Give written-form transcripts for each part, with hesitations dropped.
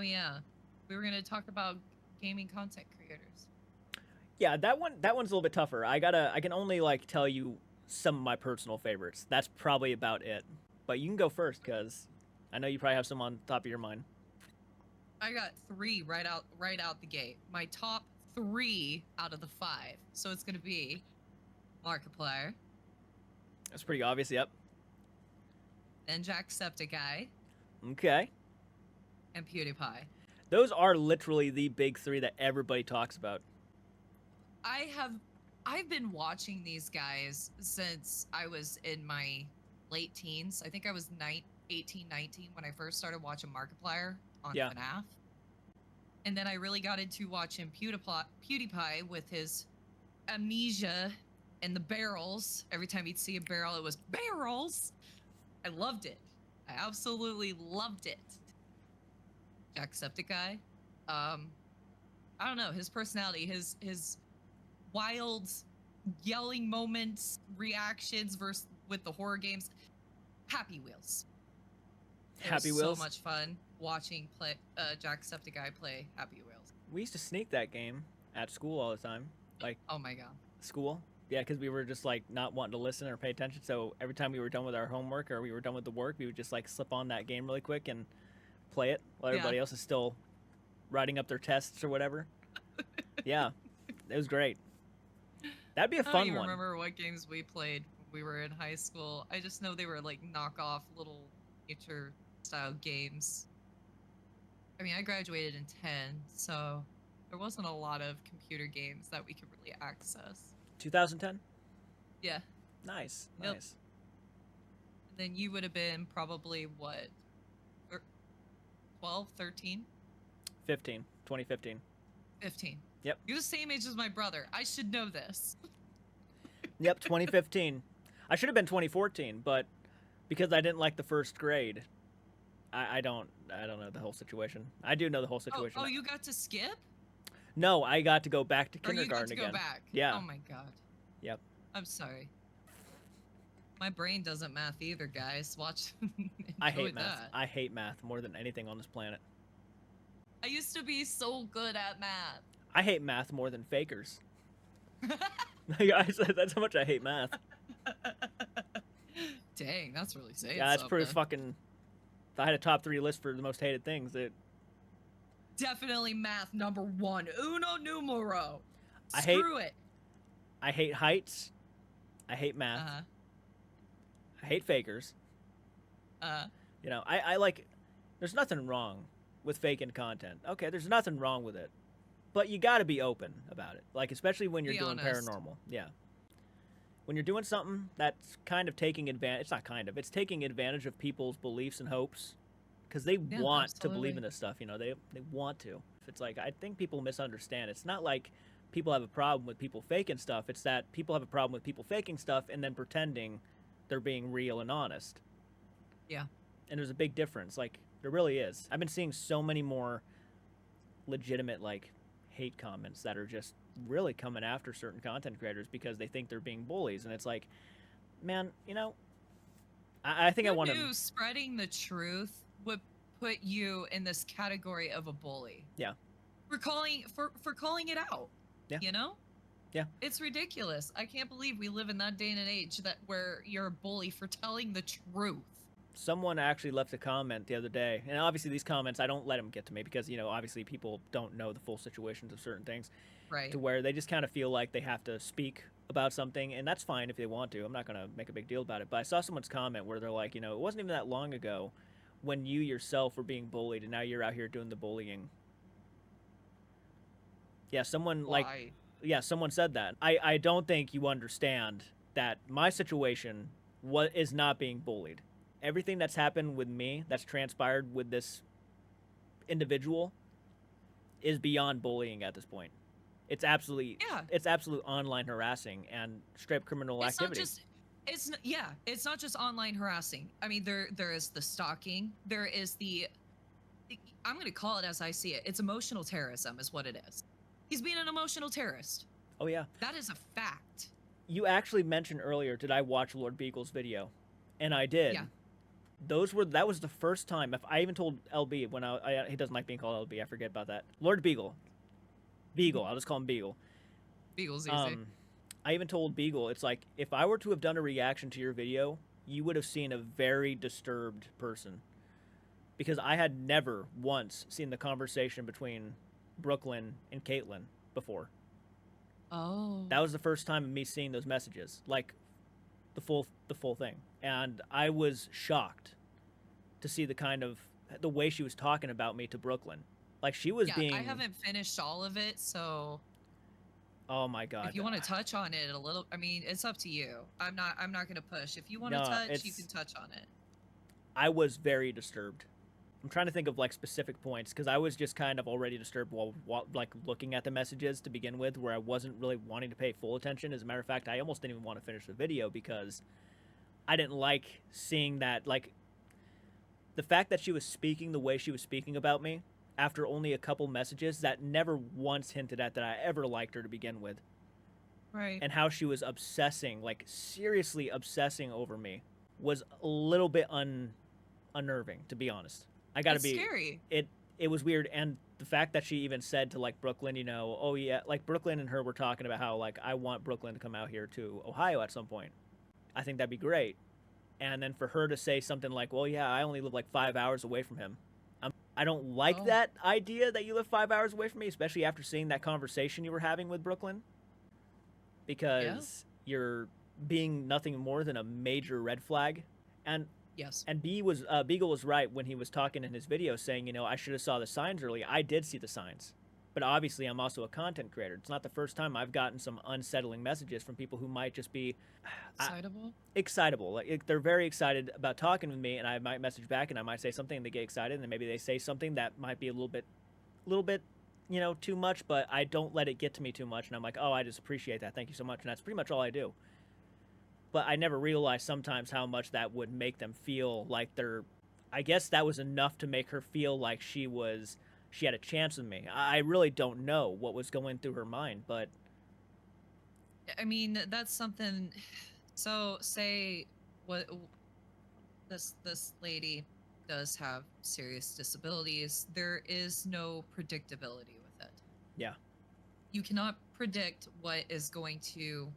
Oh yeah, we were gonna talk about gaming content creators. Yeah, that one's a little bit tougher. I can only like tell you some of my personal favorites. That's probably about it. But you can go first because I know you probably have some on top of your mind. I got three right out the gate. My top three out of the five. So it's gonna be Markiplier, That's pretty obvious. Yep. then Jacksepticeye, Okay. and PewDiePie. Those are literally the big three that everybody talks about. I've been watching these guys since I was in my late teens. I think I was 18, 19 when I first started watching Markiplier on Yeah. FNAF. And then I really got into watching PewDiePie with his amnesia and the barrels. Every time he'd see a barrel, it was barrels. I loved it. I absolutely loved it. Jacksepticeye. I don't know, his personality, his wild yelling moments, reactions versus with the horror games. Happy Wheels. Happy It was Wheels. so much fun watching Jacksepticeye play Happy Wheels. We used to sneak that game at school all the time. Like Oh my god. school. Yeah, because we were just like not wanting to listen or pay attention. So every time we were done with our homework or we were done with the work, we would just like slip on that game really quick and play it while everybody else is still writing up their tests or whatever. Yeah, it was great. That'd be a I don't fun even one. remember what games we played when we were in high school. I just know they were like knockoff little nature style games. I mean, I graduated in 10, so there wasn't a lot of computer games that we could really access. 2010. Yeah. Nice, Yep. nice. And then you would have been probably what? 12, 13, 15. 2015. 15. Yep. You're the same age as my brother. I should know this. Yep. 2015. I should have been 2014, but because I didn't like the first grade, I don't know the whole situation. I do know the whole situation. Oh, you got to skip? No, I got to go back to Or you got kindergarten to again. go back? Yeah. Oh my god. Yep. I'm sorry. My brain doesn't math either, guys. Watch. I hate math. That. I hate math more than anything on this planet. I used to be so good at math. I hate math more than fakers. That's how much I hate math. Dang, that's really saying Yeah, that's pretty something. fucking. If I had a top 3 list for the most hated things, Definitely math number one. Uno numero. I Screw it. I hate heights. I hate math. Uh-huh. I hate fakers. You know, I like. There's nothing wrong with faking content. Okay, there's nothing wrong with it, but you got to be open about it. Like especially when you're Be doing honest. paranormal. Yeah. When you're doing something that's kind of taking advantage, it's not kind of, it's taking advantage of people's beliefs and hopes because they Yeah, want to believe absolutely. in this stuff. You know, they want to. It's like I think people misunderstand. It's not like people have a problem with people faking stuff. It's that people have a problem with people faking stuff and then pretending they're being real and honest. Yeah. And there's a big difference. Like there really is. I've been seeing so many more legitimate like hate comments that are just really coming after certain content creators because they think they're being bullies, and it's like, man, you know, I think I Who want knew to. spreading the truth would put you in this category of a bully? Yeah. For calling it out. Yeah. You know? Yeah. It's ridiculous. I can't believe we live in that day and age that where you're a bully for telling the truth. Someone actually left a comment the other day, and obviously these comments I don't let them get to me because you know obviously people don't know the full situations of certain things, Right. to where they just kind of feel like they have to speak about something, and that's fine if they want to. I'm not gonna make a big deal about it. But I saw someone's comment where they're like, you know, it wasn't even that long ago when you yourself were being bullied, and now you're out here doing the bullying. Yeah, someone like Why? yeah, someone said that. I don't think you understand that my situation is not being bullied. Everything that's happened with me, that's transpired with this individual, is beyond bullying at this point. It's absolutely Yeah. it's absolute online harassing and straight criminal It's activity. not just it's not just online harassing. I mean there is the stalking, there is the I'm going to call it as I see it. It's emotional terrorism is what it is. He's being an emotional terrorist. Oh yeah. That is a fact. You actually mentioned earlier, did I watch LordBiegel's video? And I did. Yeah. that was the first time. If I even told LB when he doesn't like being called LB, I forget about that. Lord Beagle, I'll just call him Beagle. Beagle's easy. I even told Beagle, it's like, if I were to have done a reaction to your video, you would have seen a very disturbed person. Because I had never once seen the conversation between Brooklyn and Caitlin before. Oh. That was the first time of me seeing those messages, like the full thing. And I was shocked to see the way she was talking about me to Brooklyn. Like, she was being... I haven't finished all of it, so... Oh my God. If you want to touch on it a little, I mean, it's up to you. I'm not going to push. If you want to touch, you can touch on it. I was very disturbed. I'm trying to think of like specific points, because I was just kind of already disturbed while like looking at the messages to begin with, where I wasn't really wanting to pay full attention. As a matter of fact, I almost didn't even want to finish the video because I didn't like seeing that, like, the fact that she was speaking the way she was speaking about me after only a couple messages that never once hinted at that I ever liked her to begin with. Right. And how she was obsessing, like seriously obsessing over me, was a little bit unnerving, to be honest. I gotta be scary. It was weird. And the fact that she even said to like Brooklyn, you know, oh yeah, like Brooklyn and her were talking about how like I want Brooklyn to come out here to Ohio at some point. I think that'd be great. And then for her to say something like, well, yeah, I only live like 5 hours away from him. I don't like that idea that you live 5 hours away from me, especially after seeing that conversation you were having with Brooklyn. Because you're being nothing more than a major red flag. And yes. And Beagle was right when he was talking in his video saying, you know, I should have saw the signs early. I did see the signs. But obviously I'm also a content creator. It's not the first time I've gotten some unsettling messages from people who might just be excitable. Like, they're very excited about talking with me, and I might message back and I might say something and they get excited, and then maybe they say something that might be a little bit, you know, too much, but I don't let it get to me too much, and I'm like, oh, I just appreciate that. Thank you so much. And that's pretty much all I do. But I never realized sometimes how much that would make them feel like I guess that was enough to make her feel like she had a chance with me. I really don't know what was going through her mind, but I mean, that's something. So say what this lady does have serious disabilities. There is no predictability with it. Yeah. You cannot predict what is going to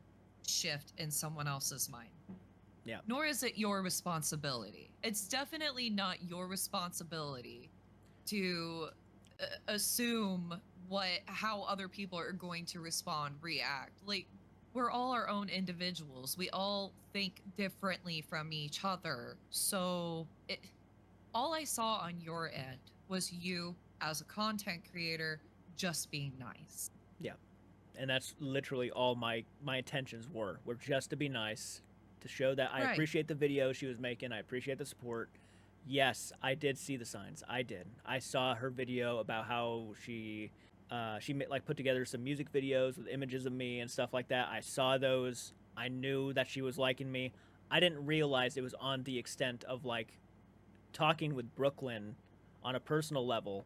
shift in someone else's mind. Yeah. Nor is it your responsibility. It's definitely not your responsibility to assume how other people are going to react. Like, we're all our own individuals. We all think differently from each other. So all I saw on your end was you as a content creator just being nice. Yeah. And that's literally all my intentions were just to be nice, to show that I appreciate the video she was making. I appreciate the support. Yes, I did see the signs. I did. I saw her video about how she like put together some music videos with images of me and stuff like that. I saw those. I knew that she was liking me. I didn't realize it was on the extent of like talking with Brooklyn on a personal level.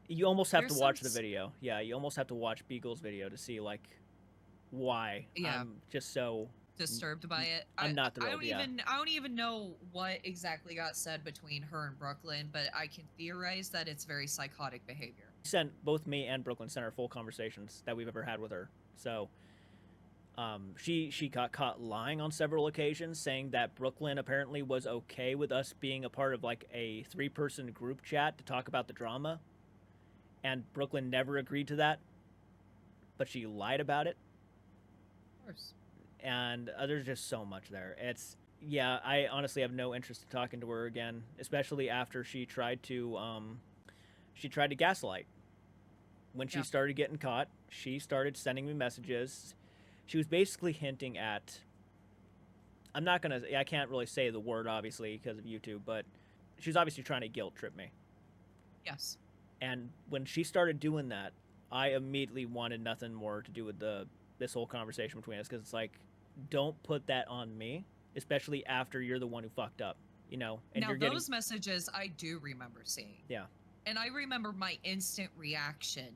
You almost have to watch the video. Yeah, you almost have to watch Beagle's video to see like why I'm just so disturbed by it. I'm not thrilled. I don't even know what exactly got said between her and Brooklyn, but I can theorize that it's very psychotic behavior. Both me and Brooklyn sent our full conversations that we've ever had with her. So she got caught lying on several occasions, saying that Brooklyn apparently was okay with us being a part of like a 3-person group chat to talk about the drama. And Brooklyn never agreed to that, but she lied about it. Of course. And there's just so much there. I honestly have no interest in talking to her again, especially after she tried to gaslight. When she started getting caught, she started sending me messages. She was basically hinting at, I can't really say the word obviously because of YouTube, but she was obviously trying to guilt trip me. Yes. And when she started doing that, I immediately wanted nothing more to do with this whole conversation between us, because it's like, don't put that on me, especially after you're the one who fucked up, you know? And now, those messages I do remember seeing. Yeah. And I remember my instant reaction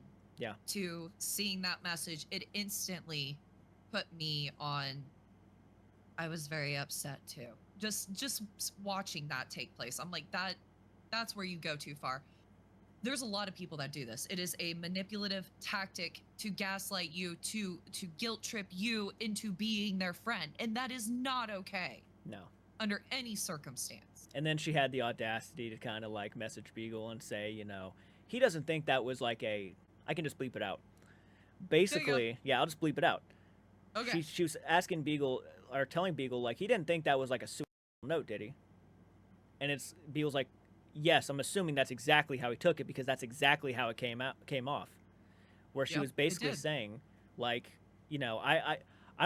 to seeing that message. It instantly put me on. I was very upset too. just watching that take place, I'm like, that's where you go too far. There's a lot of people that do this. It is a manipulative tactic to gaslight you, to guilt trip you into being their friend, and that is not okay. No. Under any circumstance. And then she had the audacity to kind of like message Beagle and say, you know, he doesn't think that was like a, I can just bleep it out. Basically, yeah, I'll just bleep it out. Okay. She was asking Beagle, or telling Beagle, like, he didn't think that was like a suicidal note, did he? And Beagle's like, yes, I'm assuming that's exactly how he took it, because that's exactly how it came off. Where she was basically saying, like, you know, I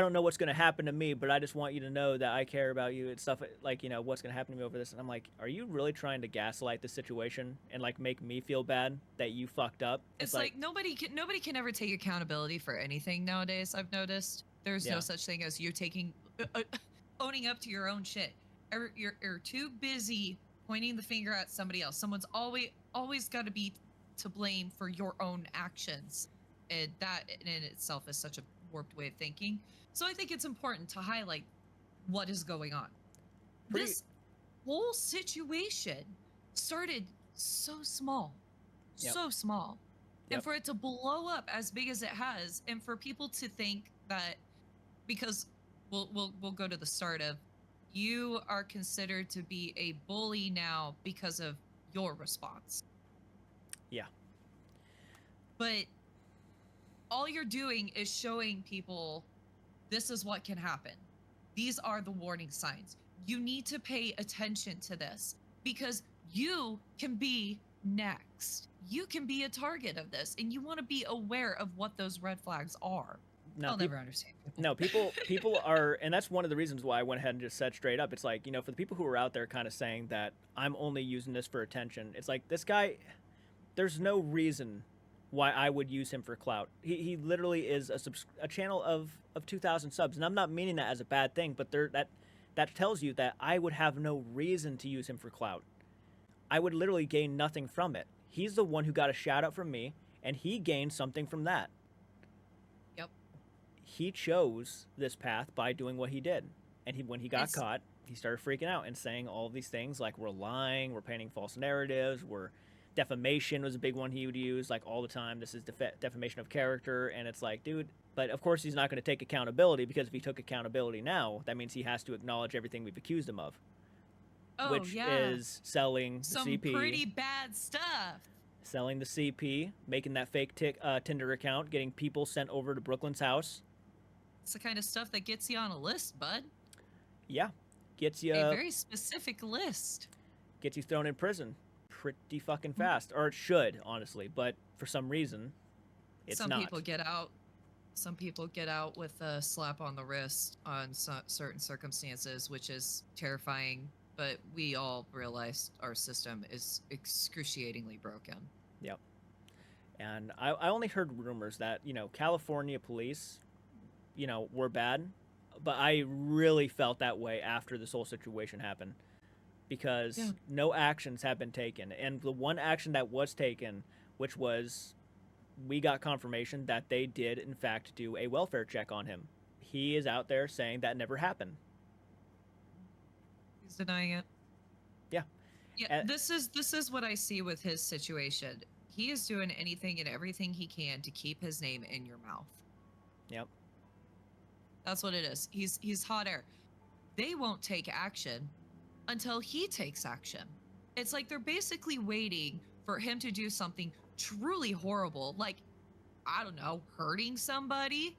don't know what's going to happen to me, but I just want you to know that I care about you and stuff, like, you know, what's going to happen to me over this. And I'm like, are you really trying to gaslight the situation and like make me feel bad that you fucked up? It's like nobody can ever take accountability for anything nowadays. I've noticed there's no such thing as you taking owning up to your own shit. You're too busy pointing the finger at somebody else. Someone's always got to be to blame for your own actions, and that in itself is such a warped way of thinking. So I think it's important to highlight what is going on. This whole situation started so small, so small, and for it to blow up as big as it has, and for people to think that because we'll go to the start of, you are considered to be a bully now because of your response. Yeah. But all you're doing is showing people this is what can happen. These are the warning signs. You need to pay attention to this because you can be next. You can be a target of this, and you want to be aware of what those red flags are. No, I'll never understand people. No, people are, and that's one of the reasons why I went ahead and just said straight up. It's like, you know, for the people who are out there kind of saying that I'm only using this for attention, it's like, this guy, there's no reason why I would use him for clout. He literally is a channel of 2,000 subs, and I'm not meaning that as a bad thing, but that tells you that I would have no reason to use him for clout. I would literally gain nothing from it. He's the one who got a shout out from me, and he gained something from that. He chose this path by doing what he did. And when he got caught, he started freaking out and saying all of these things like, we're lying, we're painting false narratives, defamation was a big one he would use like all the time. This is defamation of character. And it's like, dude, but of course he's not going to take accountability, because if he took accountability now, that means he has to acknowledge everything we've accused him of. Which is selling some the CP. Pretty bad stuff. Selling the CP, making that fake Tinder account, getting people sent over to Brooklyn's house. It's the kind of stuff that gets you on a list, bud. Yeah. Gets you... a very specific list. Gets you thrown in prison pretty fucking fast. Or it should, honestly. But for some reason, it's not. Some people get out. Some people get out with a slap on the wrist on certain circumstances, which is terrifying. But we all realize our system is excruciatingly broken. Yep. And I only heard rumors that, you know, California police... you know, were bad, but I really felt that way after this whole situation happened, because no actions have been taken. And the one action that was taken, which was, we got confirmation that they did in fact do a welfare check on him. He is out there saying that never happened. He's denying it. Yeah. Yeah, this is what I see with his situation. He is doing anything and everything he can to keep his name in your mouth. Yep. That's what it is. He's hot air. They won't take action until he takes action. It's like they're basically waiting for him to do something truly horrible, like, I don't know, hurting somebody,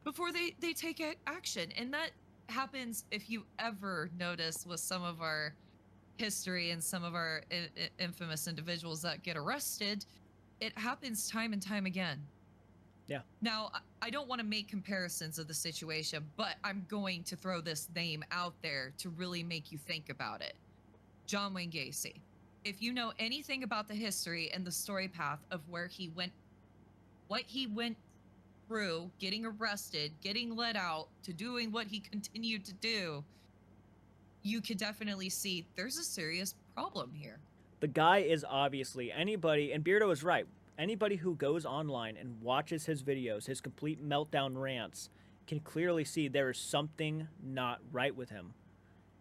before they take action. And that happens, if you ever notice, with some of our history and some of our infamous individuals that get arrested, it happens time and time again. Yeah. Now, I don't want to make comparisons of the situation, but I'm going to throw this name out there to really make you think about it. John Wayne Gacy. If you know anything about the history and the story path of where he went, what he went through, getting arrested, getting let out, to doing what he continued to do, you could definitely see there's a serious problem here. The guy is obviously anybody, and Beardo is right. Anybody who goes online and watches his videos, his complete meltdown rants, can clearly see there is something not right with him.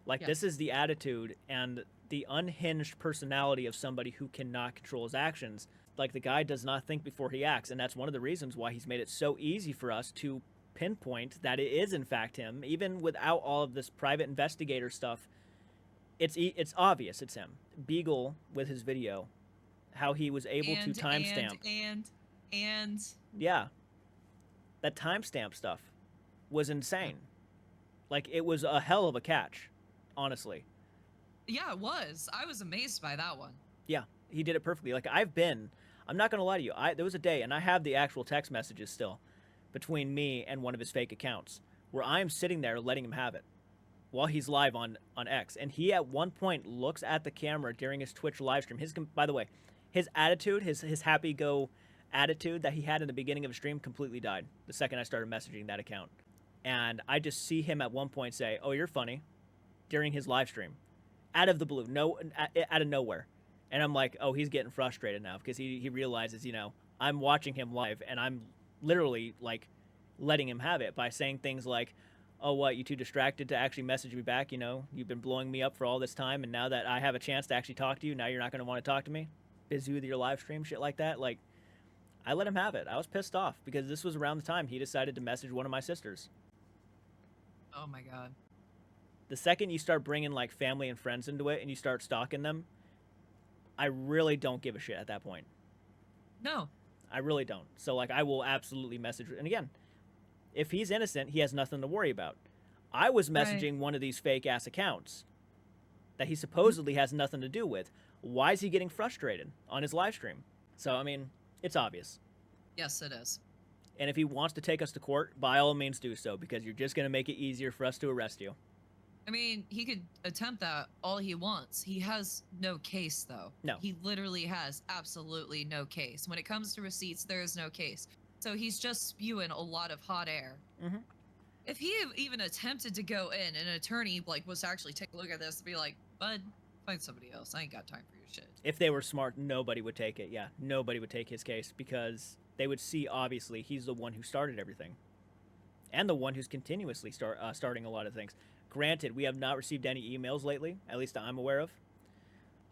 Like, Yeah. this is the attitude and the unhinged personality of somebody who cannot control his actions. Like, the guy does not think before he acts, and that's one of the reasons why he's made it so easy for us to pinpoint that it is in fact him, even without all of this private investigator stuff. It's obvious it's him. Beagle, with his video, how he was able to timestamp. And Yeah, that timestamp stuff was insane. Like, it was a hell of a catch, honestly. Yeah, it was. I was amazed by that one. Yeah, he did it perfectly. Like, I'm not gonna lie to you. There was a day, and I have the actual text messages still, between me and one of his fake accounts, where I'm sitting there letting him have it, while he's live on X, and he at one point looks at the camera during his Twitch live stream. By the way, his attitude, his happy go attitude that he had in the beginning of a stream completely died the second I started messaging that account. And I just see him at one point say, "Oh, you're funny," during his live stream, out of the blue, out of nowhere. And I'm like, oh, he's getting frustrated now because he realizes, I'm watching him live and I'm literally like letting him have it by saying things like, "Oh, what, you too distracted to actually message me back? You've been blowing me up for all this time, and now that I have a chance to actually talk to you, now you're not going to want to talk to me? Busy with your live stream," shit like that. Like, I let him have it. I was pissed off because this was around the time he decided to message one of my sisters. Oh my god. The second you start bringing like family and friends into it and you start stalking them, I really don't give a shit at that point. No. I really don't. So like, I will absolutely message. And again, if he's innocent, he has nothing to worry about. I was messaging one of these fake ass accounts that he supposedly has nothing to do with. Why is he getting frustrated on his live stream? So, I mean, it's obvious. Yes, it is. And if he wants to take us to court, by all means do so, because you're just going to make it easier for us to arrest you. I mean, he could attempt that all he wants. He has no case, though. No. He literally has absolutely no case. When it comes to receipts, there is no case. So he's just spewing a lot of hot air. Mm-hmm. If he even attempted to go in, an attorney was to actually take a look at this and be like, "Bud, find somebody else. I ain't got time for your shit." If they were smart, nobody would take it. Yeah, nobody would take his case because they would see, obviously, he's the one who started everything. And the one who's continuously starting a lot of things. Granted, we have not received any emails lately, at least I'm aware of.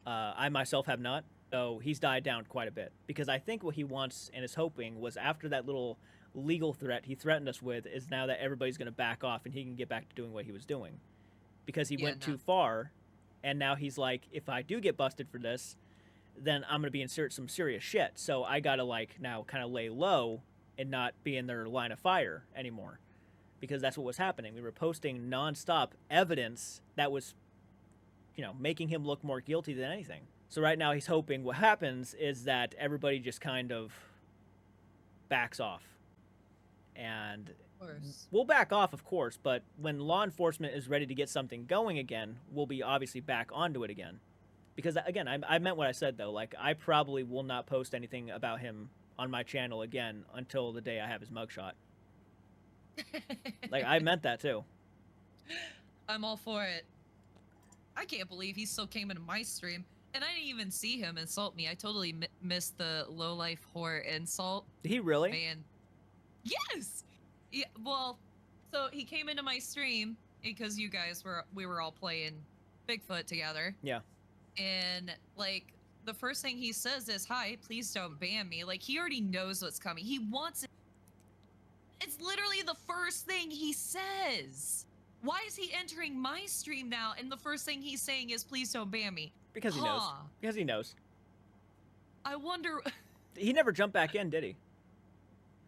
I myself have not. So he's died down quite a bit. Because I think what he wants and is hoping was after that little legal threat he threatened us with is now that everybody's going to back off and he can get back to doing what he was doing. Because he went too far, and now he's like, if I do get busted for this, then I'm going to be in some serious shit. So I got to now kind of lay low and not be in their line of fire anymore. Because that's what was happening. We were posting nonstop evidence that was, making him look more guilty than anything. So right now he's hoping what happens is that everybody just kind of backs off. And we'll back off, of course, but when law enforcement is ready to get something going again, we'll be obviously back onto it again. Because, again, I meant what I said, though. Like, I probably will not post anything about him on my channel again until the day I have his mugshot. Like, I meant that, too. I'm all for it. I can't believe he still came into my stream, and I didn't even see him insult me. I totally missed the low-life whore insult. Did he really? Man. Yes! Yeah, well, so he came into my stream because we were all playing Bigfoot together. Yeah. And, the first thing he says is, "Hi, please don't ban me." Like, he already knows what's coming. He wants it. It's literally the first thing he says. Why is he entering my stream now and the first thing he's saying is, "Please don't ban me"? Because he knows. Because he knows. I wonder... He never jumped back in, did he?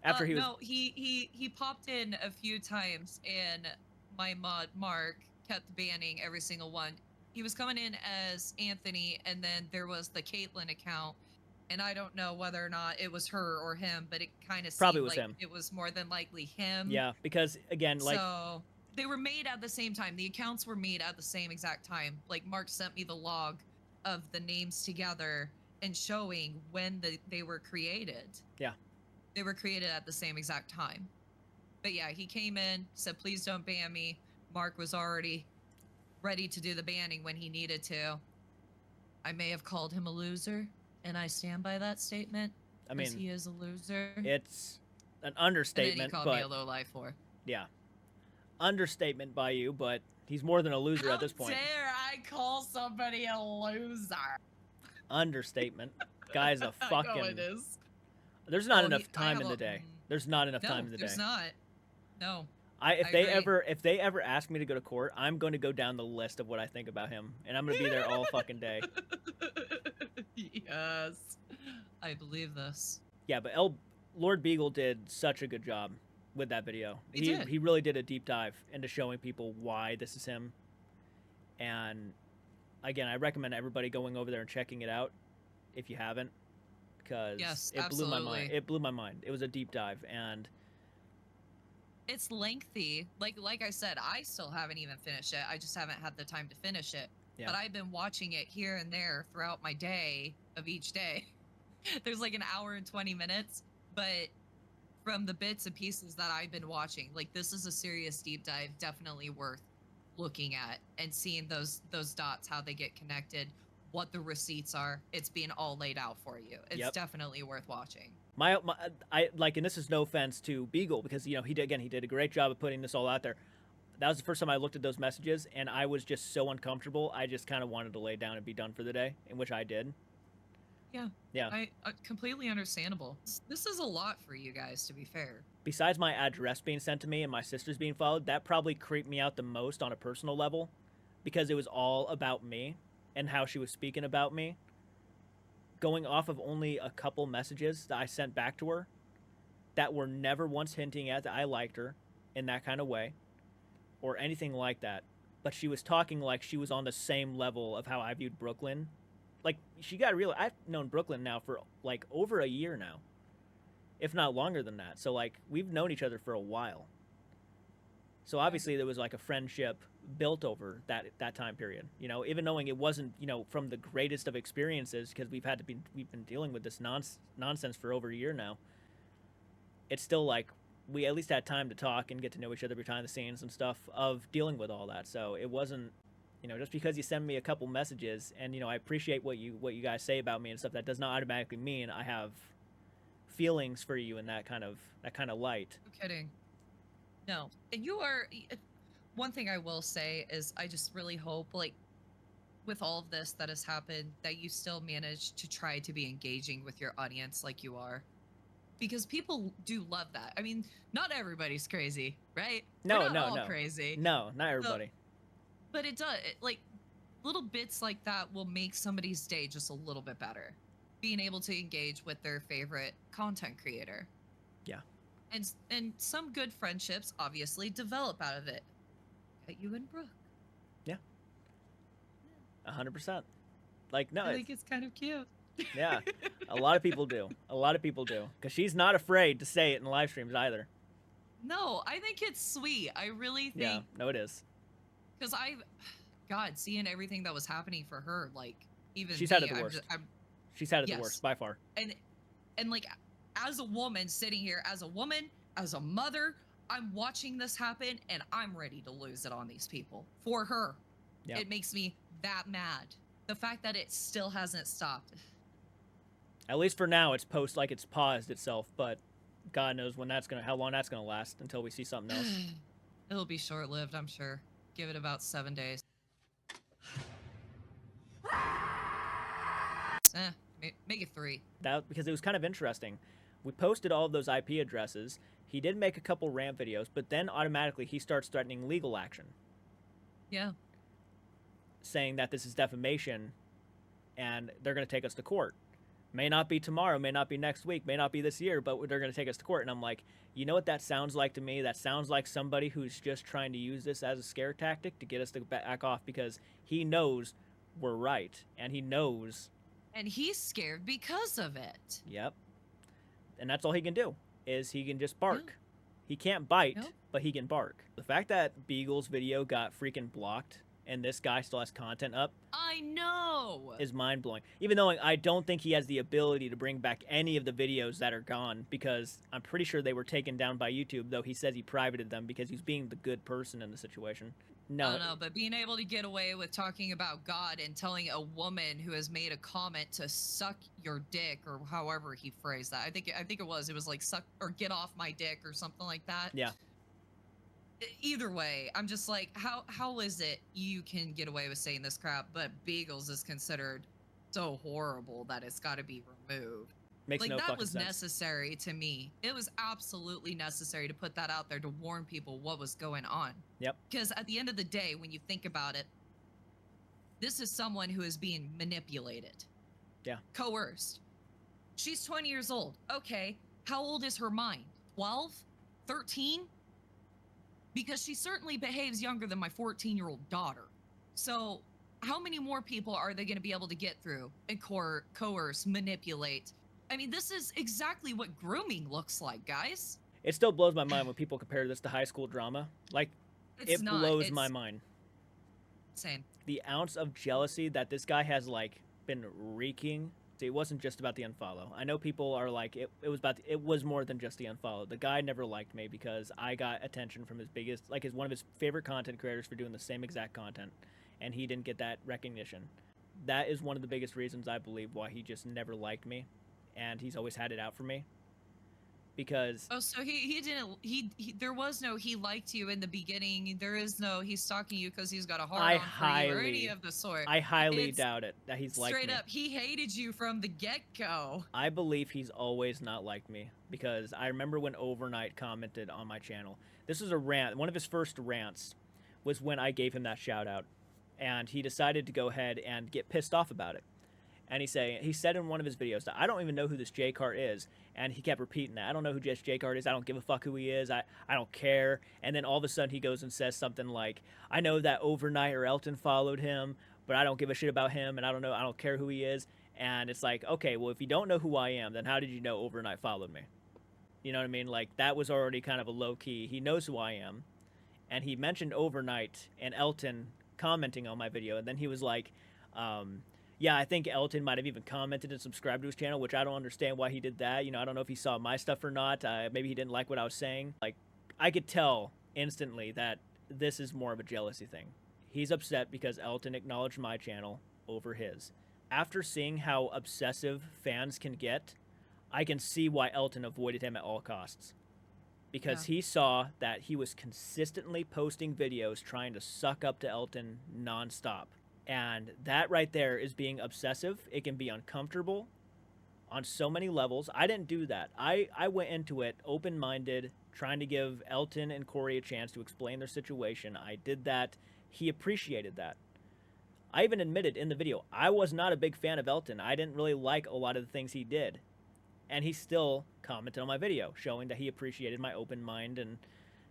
After he was... No, he popped in a few times and my mod, Mark, kept banning every single one. He was coming in as Anthony, and then there was the Caitlyn account, and I don't know whether or not it was her or him, but it kind of probably seemed was like him. It was more than likely him. Yeah, because, again, So, they were made at the same time. The accounts were made at the same exact time. Like, Mark sent me the log of the names together and showing when they were created. Yeah. They were created at the same exact time. But yeah, he came in, said, "Please don't ban me." Mark was already ready to do the banning when he needed to. I may have called him a loser, and I stand by that statement. I mean, he is a loser. It's an understatement, and then he called me a low life whore. Yeah. understatement by you, but he's more than a loser How at this point. dare I call somebody a loser? Understatement. Guy's a fucking. I know it is. There's not enough time in the day. There's not enough no, time in the day. there's not. No. If they ever ask me to go to court, I'm going to go down the list of what I think about him, and I'm going to be there all fucking day. Yes, I believe this. Yeah, but Lord Beagle did such a good job with that video. He really did a deep dive into showing people why this is him. And again, I recommend everybody going over there and checking it out if you haven't, because it blew my mind. It blew my mind. It was a deep dive, and it's lengthy. Like I said, I still haven't even finished it. I just haven't had the time to finish it. Yeah. But I've been watching it here and there throughout my day of each day. There's like an hour and 20 minutes, but from the bits and pieces that I've been watching, like, this is a serious deep dive, definitely worth looking at and seeing those dots, how they get connected, what the receipts are. It's being all laid out for you. It's definitely worth watching. I like, and this is no offense to Beagle, because he did a great job of putting this all out there. That was the first time I looked at those messages, and I was just so uncomfortable. I just kind of wanted to lay down and be done for the day, in which I did. Yeah. I completely understandable. This is a lot for you guys, to be fair. Besides my address being sent to me and my sister's being followed, that probably creeped me out the most on a personal level, because it was all about me and how she was speaking about me. Going off of only a couple messages that I sent back to her that were never once hinting at that I liked her in that kind of way or anything like that. But she was talking like she was on the same level of how I viewed Brooklyn. Like, she got real. I've known Brooklyn now for like over a year now, if not longer than that. So like, we've known each other for a while. So obviously there was like a friendship built over that time period, you know, even knowing it wasn't, you know, from the greatest of experiences, because we've been dealing with this nonsense for over a year now. It's still like, we at least had time to talk and get to know each other behind the scenes and stuff of dealing with all that. So it wasn't, you know, just because you send me a couple messages and, you know, I appreciate what you guys say about me and stuff, that does not automatically mean I have feelings for you in that kind of light. No kidding. No. And you are, one thing I will say is I just really hope, like, with all of this that has happened, that you still manage to try to be engaging with your audience like you are. Because people do love that. I mean, not everybody's crazy, right? No, all crazy. No, not everybody. But it does, like, little bits like that will make somebody's day just a little bit better. Being able to engage with their favorite content creator. Yeah. And some good friendships obviously develop out of it. At you and Brooke. Yeah. 100%. Like, no, I think it's kind of cute. Yeah, a lot of people do. Because she's not afraid to say it in live streams either. No, I think it's sweet. I really think. Yeah, no, it is. Because seeing everything that was happening for her, like, even she's had it the worst. She's had it the worst by far. And like, as a woman sitting here, as a woman, as a mother, I'm watching this happen, and I'm ready to lose it on these people for her. Yep. It makes me that mad. The fact that it still hasn't stopped. At least for now, it's paused itself, but God knows how long that's gonna last until we see something else. It'll be short-lived, I'm sure. Give it about 7 days. Make it 3. Because it was kind of interesting. We posted all of those IP addresses. He did make a couple rant videos, but then automatically he starts threatening legal action. Yeah. Saying that this is defamation, and they're going to take us to court. May not be tomorrow, may not be next week, may not be this year, but they're going to take us to court. And I'm like, you know what that sounds like to me? That sounds like somebody who's just trying to use this as a scare tactic to get us to back off, because he knows we're right, and he knows. And he's scared because of it. Yep. And that's all he can do, is he can just bark. Yeah. He can't bite, but he can bark. The fact that Beagle's video got freaking blocked and this guy still has content up, I know, is mind-blowing. Even though I don't think he has the ability to bring back any of the videos that are gone, because I'm pretty sure they were taken down by YouTube, though he says he privated them because he's being the good person in the situation. No, but being able to get away with talking about God and telling a woman who has made a comment to suck your dick, or however he phrased that. I think it was like suck or get off my dick or something like that. Yeah. either way, I'm just like, how is it you can get away with saying this crap, but Beagles is considered so horrible that it's got to be removed? Makes Like, no that fucking was sense. necessary to me. It was absolutely necessary to put that out there to warn people what was going on. Yep. Because at the end of the day, when you think about it, this is someone who is being manipulated. Yeah. Coerced. She's 20 years old. Okay. How old is her mind? 12? 13? Because she certainly behaves younger than my 14-year-old daughter. So how many more people are they going to be able to get through and coerce, manipulate? I mean, this is exactly what grooming looks like, guys. It still blows my mind when people compare this to high school drama. Like, it blows my mind. Insane. The ounce of jealousy that this guy has, like, been wreaking. See, it wasn't just about the unfollow. I know people are like, it was more than just the unfollow. The guy never liked me because I got attention from his biggest, like, one of his favorite content creators for doing the same exact content, and he didn't get that recognition. That is one of the biggest reasons I believe why he just never liked me, and he's always had it out for me. Because so he didn't there was no he liked you in the beginning. There is no he's stalking you because he's got a hard on for you or any of the sort. I highly doubt it that he's liked me. Straight up, he hated you from the get-go. I believe he's always not liked me because I remember when Overnight commented on my channel. This was a rant. One of his first rants was when I gave him that shout out, and he decided to go ahead and get pissed off about it. And he said in one of his videos that I don't even know who this J-Cart is. And he kept repeating that. I don't know who this J-Cart is. I don't give a fuck who he is. I don't care. And then all of a sudden he goes and says something like, I know that Overnight or Elton followed him, but I don't give a shit about him. And I don't care who he is. And it's like, okay, well, if you don't know who I am, then how did you know Overnight followed me? You know what I mean? Like, that was already kind of a low-key. He knows who I am. And he mentioned Overnight and Elton commenting on my video. And then he was like, yeah, I think Elton might have even commented and subscribed to his channel, which I don't understand why he did that. You know, I don't know if he saw my stuff or not. Maybe he didn't like what I was saying. Like, I could tell instantly that this is more of a jealousy thing. He's upset because Elton acknowledged my channel over his. After seeing how obsessive fans can get, I can see why Elton avoided him at all costs. Because he saw that he was consistently posting videos trying to suck up to Elton nonstop. And that right there is being obsessive. It can be uncomfortable on so many levels. I didn't do that. I went into it open-minded, trying to give Elton and Corey a chance to explain their situation. I did that. He appreciated that. I even admitted in the video, I was not a big fan of Elton. I didn't really like a lot of the things he did. And he still commented on my video, showing that he appreciated my open mind and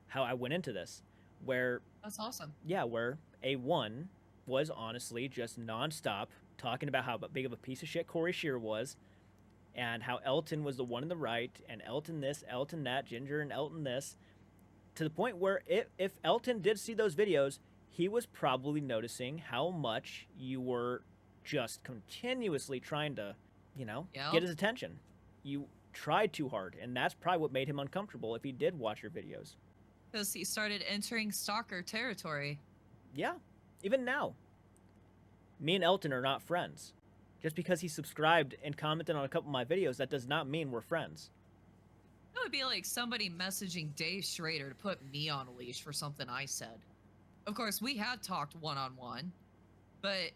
how I went into this. That's awesome. Yeah, where A1 was honestly just nonstop talking about how big of a piece of shit Corey Shear was, and how Elton was the one in the right, and Elton this, Elton that, Ginger and Elton this, to the point where if Elton did see those videos, he was probably noticing how much you were just continuously trying to, you know, get his attention. You tried too hard, and that's probably what made him uncomfortable if he did watch your videos. Because he started entering stalker territory. Yeah. Even now, me and Elton are not friends. Just because he subscribed and commented on a couple of my videos, that does not mean we're friends. That would be like somebody messaging Dave Schrader to put me on a leash for something I said. Of course, we had talked one-on-one, but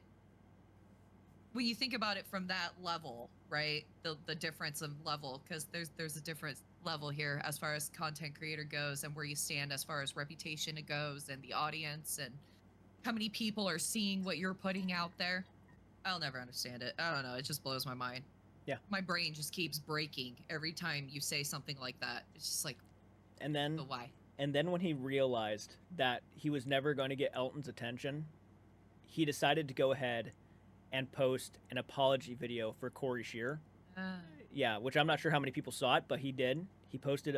when you think about it from that level, right, the difference of level, because there's a different level here as far as content creator goes and where you stand as far as reputation it goes and the audience and how many people are seeing what you're putting out there. I'll never understand it. I don't know. It just blows my mind. Yeah. My brain just keeps breaking every time you say something like that. It's just like, and then, but why? And then when he realized that he was never going to get Elton's attention, he decided to go ahead and post an apology video for Corey Shear. Yeah, which I'm not sure how many people saw it, but he did. He posted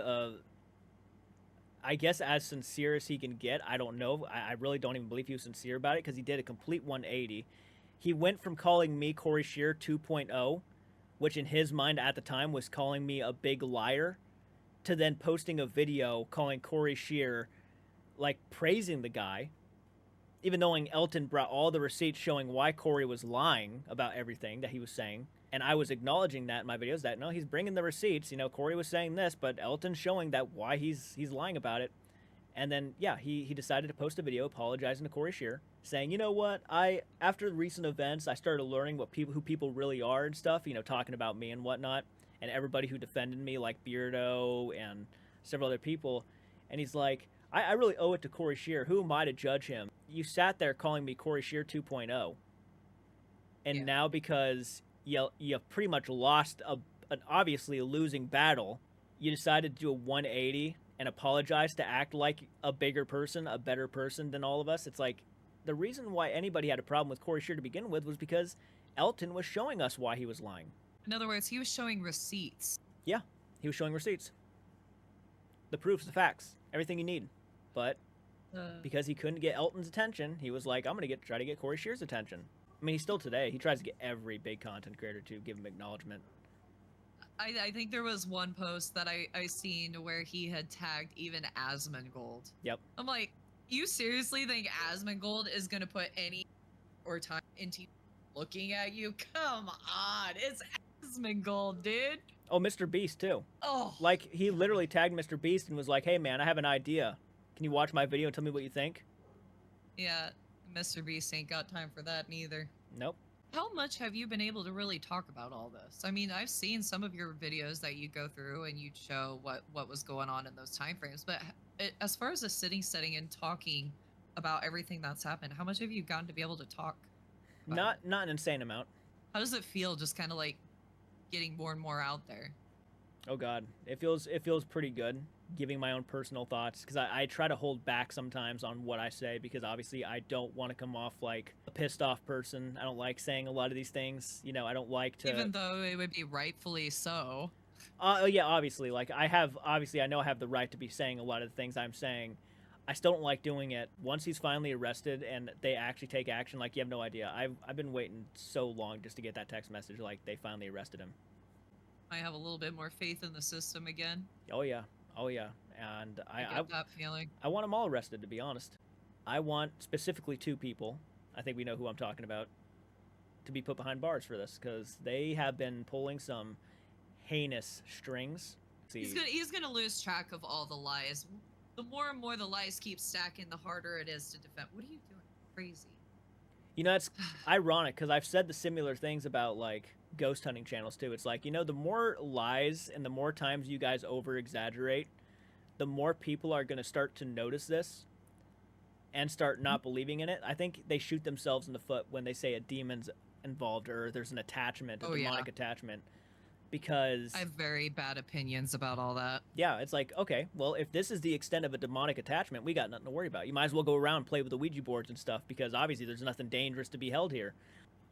I guess as sincere as he can get. I don't know. I really don't even believe he was sincere about it because he did a complete 180. He went from calling me Corey Shear 2.0, which in his mind at the time was calling me a big liar, to then posting a video calling Corey Shear, like, praising the guy, even knowing Elton brought all the receipts showing why Corey was lying about everything that he was saying. And I was acknowledging that in my videos, that no, he's bringing the receipts. You know, Corey was saying this, but Elton's showing that why he's lying about it. And then, yeah, he decided to post a video apologizing to Corey Shear, saying, you know what, after recent events, I started learning who people really are and stuff, talking about me and whatnot, and everybody who defended me, like Beardo and several other people. And he's like, I really owe it to Corey Shear. Who am I to judge him? You sat there calling me Corey Shear 2.0. And now because you pretty much lost an obviously a losing battle, you decided to do a 180 and apologize to act like a bigger person, a better person than all of us. It's like, the reason why anybody had a problem with Corey Shear to begin with was because Elton was showing us why he was lying. In other words, he was showing receipts. Yeah, he was showing receipts. The proofs, the facts, everything you need. But because he couldn't get Elton's attention, he was like, I'm going to try to get Corey Shear's attention. I mean, he still today, he tries to get every big content creator to give him acknowledgement. I think there was one post that I seen where he had tagged even Asmongold. Yep. I'm like, you seriously think Asmongold is going to put any or time into looking at you? Come on, it's Asmongold, dude. Oh, Mr. Beast, too. Oh. Like, he literally tagged Mr. Beast and was like, hey, man, I have an idea. Can you watch my video and tell me what you think? Yeah, Mr. Beast ain't got time for that neither. Nope. How much have you been able to really talk about all this? I mean, I've seen some of your videos that you go through and you show what was going on in those time frames, but as far as the setting and talking about everything that's happened, how much have you gotten to be able to talk about it? Not an insane amount. How does it feel just kind of like getting more and more out there? Oh God, it feels pretty good giving my own personal thoughts, because I try to hold back sometimes on what I say, because obviously I don't want to come off like a pissed off person. I don't like saying a lot of these things, I don't like to, even though it would be rightfully so. Yeah, obviously, like I know I have the right to be saying a lot of the things I'm saying. I still don't like doing it. Once he's finally arrested and they actually take action, like, you have no idea. I've been waiting so long just to get that text message like they finally arrested him. I have a little bit more faith in the system again. Oh yeah, and I get that feeling. I want them all arrested, to be honest. I want specifically 2 people, I think we know who I'm talking about, to be put behind bars for this, because they have been pulling some heinous strings. He's gonna lose track of all the lies. The more and more the lies keep stacking, the harder it is to defend. What are you doing? Crazy. It's ironic, because I've said the similar things about, like, ghost hunting channels, too. It's like, the more lies and the more times you guys over-exaggerate, the more people are going to start to notice this and start not believing in it. I think they shoot themselves in the foot when they say a demon's involved or there's an attachment, a demonic attachment. Because I have very bad opinions about all that. Yeah, it's like, okay, well, if this is the extent of a demonic attachment, we got nothing to worry about. You might as well go around and play with the Ouija boards and stuff, because obviously there's nothing dangerous to be held here.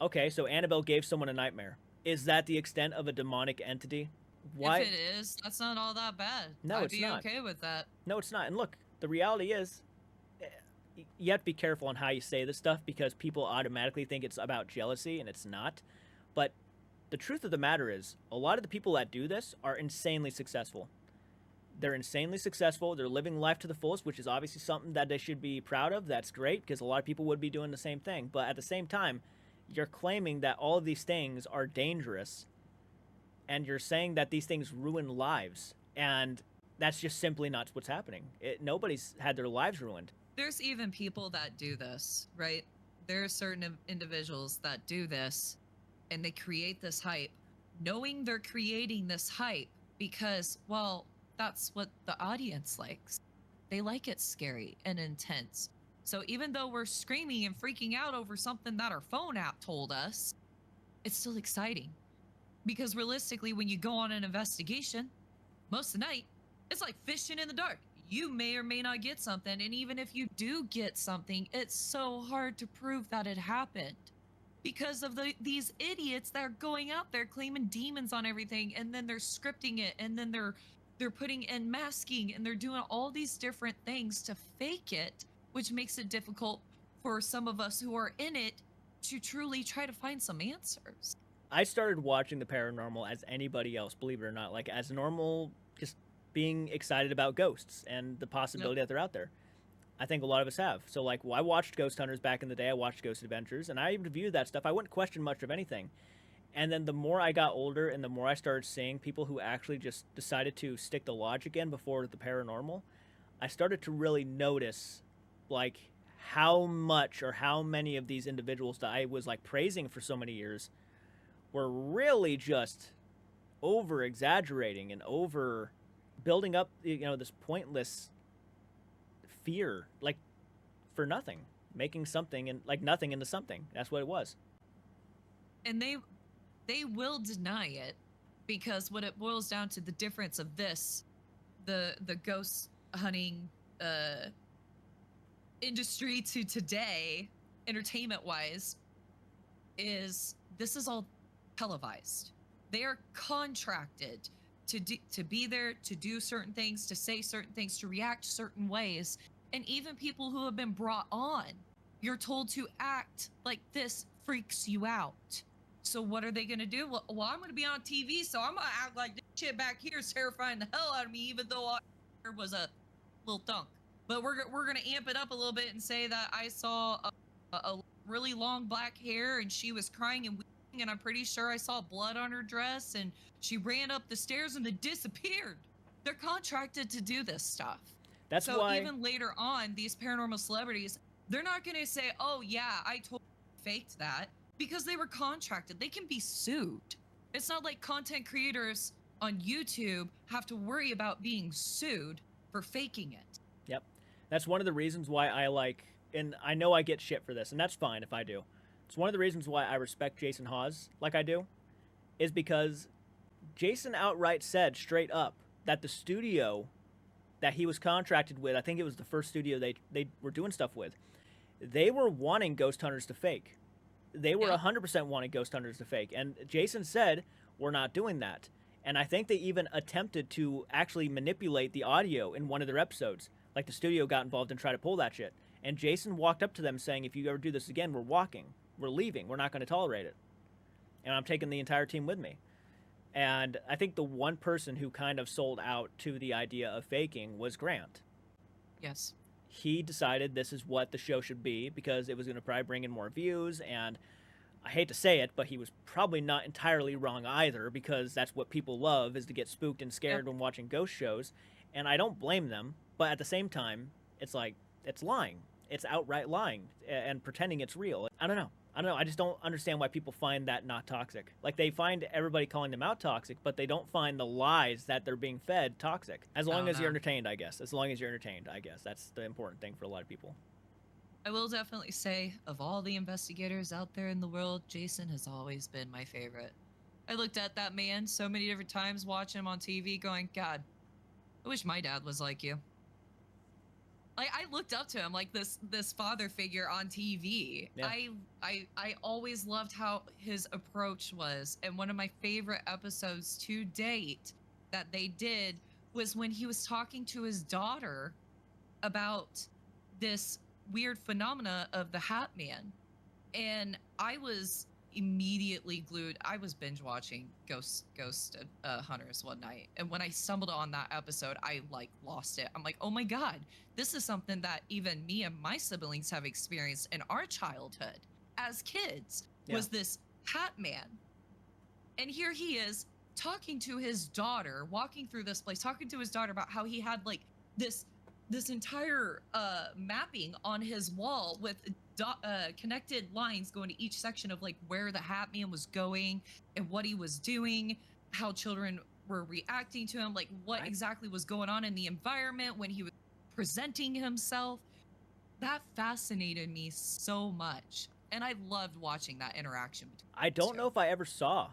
Okay, so Annabelle gave someone a nightmare. Is that the extent of a demonic entity? Why? If it is, that's not all that bad. No, it's not. I'd be okay with that. No, it's not. And look, the reality is, you have to be careful on how you say this stuff, because people automatically think it's about jealousy, and it's not. But the truth of the matter is, a lot of the people that do this are insanely successful. They're insanely successful. They're living life to the fullest, which is obviously something that they should be proud of. That's great, because a lot of people would be doing the same thing. But at the same time, you're claiming that all of these things are dangerous, and you're saying that these things ruin lives. And that's just simply not what's happening. Nobody's had their lives ruined. There's even people that do this, right? There are certain individuals that do this, and they create this hype, knowing they're creating this hype because, well, that's what the audience likes. They like it scary and intense. So even though we're screaming and freaking out over something that our phone app told us, it's still exciting. Because realistically, when you go on an investigation, most of the night, it's like fishing in the dark. You may or may not get something, and even if you do get something, it's so hard to prove that it happened. Because of these idiots that are going out there claiming demons on everything, and then they're scripting it, and then they're putting in masking, and they're doing all these different things to fake it, which makes it difficult for some of us who are in it to truly try to find some answers. I started watching the paranormal as anybody else, believe it or not, like as normal, just being excited about ghosts and the possibility that they're out there. I think a lot of us have. So, like, I watched Ghost Hunters back in the day. I watched Ghost Adventures, and I reviewed that stuff. I wouldn't question much of anything. And then the more I got older and the more I started seeing people who actually just decided to stick the logic in before the paranormal, I started to really notice, like, how much or how many of these individuals that I was like praising for so many years were really just over exaggerating and over building up, this pointless fear, like, for nothing, making something and like nothing into something. That's what it was. And they will deny it, because what it boils down to, the difference of this, the ghost hunting industry to today, entertainment wise, is this is all televised. They are contracted to be there, to do certain things, to say certain things, to react certain ways. And even people who have been brought on, you're told to act like this freaks you out. So what are they going to do? Well, I'm going to be on TV, so I'm going to act like this shit back here is terrifying the hell out of me, even though I was a little thunk. But we're going to amp it up a little bit and say that I saw a really long black hair, and she was crying and weeping, and I'm pretty sure I saw blood on her dress, and she ran up the stairs and then disappeared. They're contracted to do this stuff. That's so why even later on, these paranormal celebrities, they're not going to say, oh yeah, I totally faked that, because they were contracted. They can be sued. It's not like content creators on YouTube have to worry about being sued for faking it. Yep. That's one of the reasons why I like, and I know I get shit for this, and that's fine if I do. It's one of the reasons why I respect Jason Hawes like I do, is because Jason outright said straight up that the studio that he was contracted with, I think it was the first studio they were doing stuff with, they were wanting ghost hunters to fake. They were 100% wanting ghost hunters to fake. And Jason said, we're not doing that. And I think they even attempted to actually manipulate the audio in one of their episodes. Like, the studio got involved and tried to pull that shit. And Jason walked up to them saying, if you ever do this again, we're walking. We're leaving. We're not going to tolerate it. And I'm taking the entire team with me. And I think the one person who kind of sold out to the idea of faking was Grant. Yes. He decided this is what the show should be because it was going to probably bring in more views. And I hate to say it, but he was probably not entirely wrong either, because that's what people love, is to get spooked and scared when watching ghost shows. And I don't blame them. But at the same time, it's like, it's lying. It's outright lying and pretending it's real. I don't know. I just don't understand why people find that not toxic. Like, they find everybody calling them out toxic, but they don't find the lies that they're being fed toxic. As long as you're entertained, I guess. As long as you're entertained, I guess. That's the important thing for a lot of people. I will definitely say, of all the investigators out there in the world, Jason has always been my favorite. I looked at that man so many different times watching him on TV going, God, I wish my dad was like you. Like, I looked up to him like this father figure on TV. Yeah. I always loved how his approach was. And one of my favorite episodes to date that they did was when he was talking to his daughter about this weird phenomena of the Hat Man. And I was immediately glued. I was binge watching Ghost Hunters one night, and when I stumbled on that episode, I like lost it. I'm like, oh my God, this is something that even me and my siblings have experienced in our childhood as kids. Was this Hat Man. And here he is talking to his daughter, walking through this place, talking to his daughter about how he had like this entire mapping on his wall with connected lines going to each section of like where the Hat Man was going and what he was doing, how children were reacting to him, like what exactly was going on in the environment when he was presenting himself. That fascinated me so much, and I loved watching that interaction between I don't know if I ever saw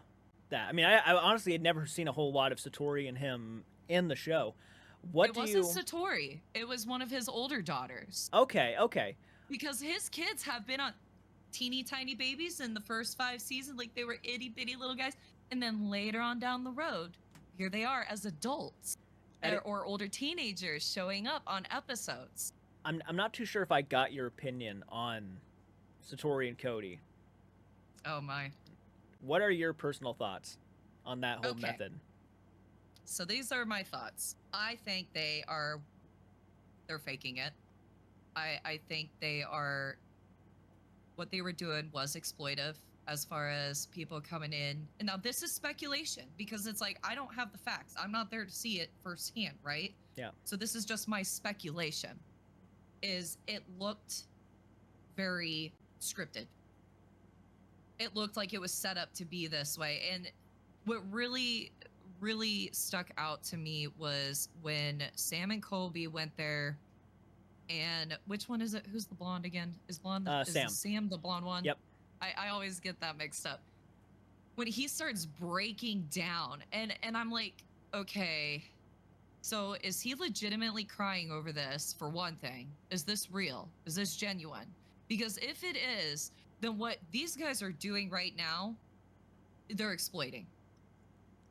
that. I mean, I honestly had never seen a whole lot of Satori and him in the show. It wasn't Satori. It was one of his older daughters. Okay. Because his kids have been on teeny tiny babies in the first 5 seasons, like they were itty bitty little guys, and then later on down the road, here they are as adults or older teenagers showing up on episodes. I'm not too sure if I got your opinion on Satori and Cody. Oh my. What are your personal thoughts on that whole method? So these are my thoughts. I think they're faking it. I think what they were doing was exploitive. as far as people coming in. And now this is speculation because it's like, I don't have the facts. I'm not there to see it firsthand, right? Yeah. So this is just my speculation, is it looked very scripted. It looked like it was set up to be this way. And what really, really stuck out to me was when Sam and Colby went there. And which one is it? Who's the blonde again? Is Sam. Sam the blonde one? Yep. I always get that mixed up. When he starts breaking down, and I'm like, okay, so is he legitimately crying over this, for one thing? Is this real? Is this genuine? Because if it is, then what these guys are doing right now, they're exploiting.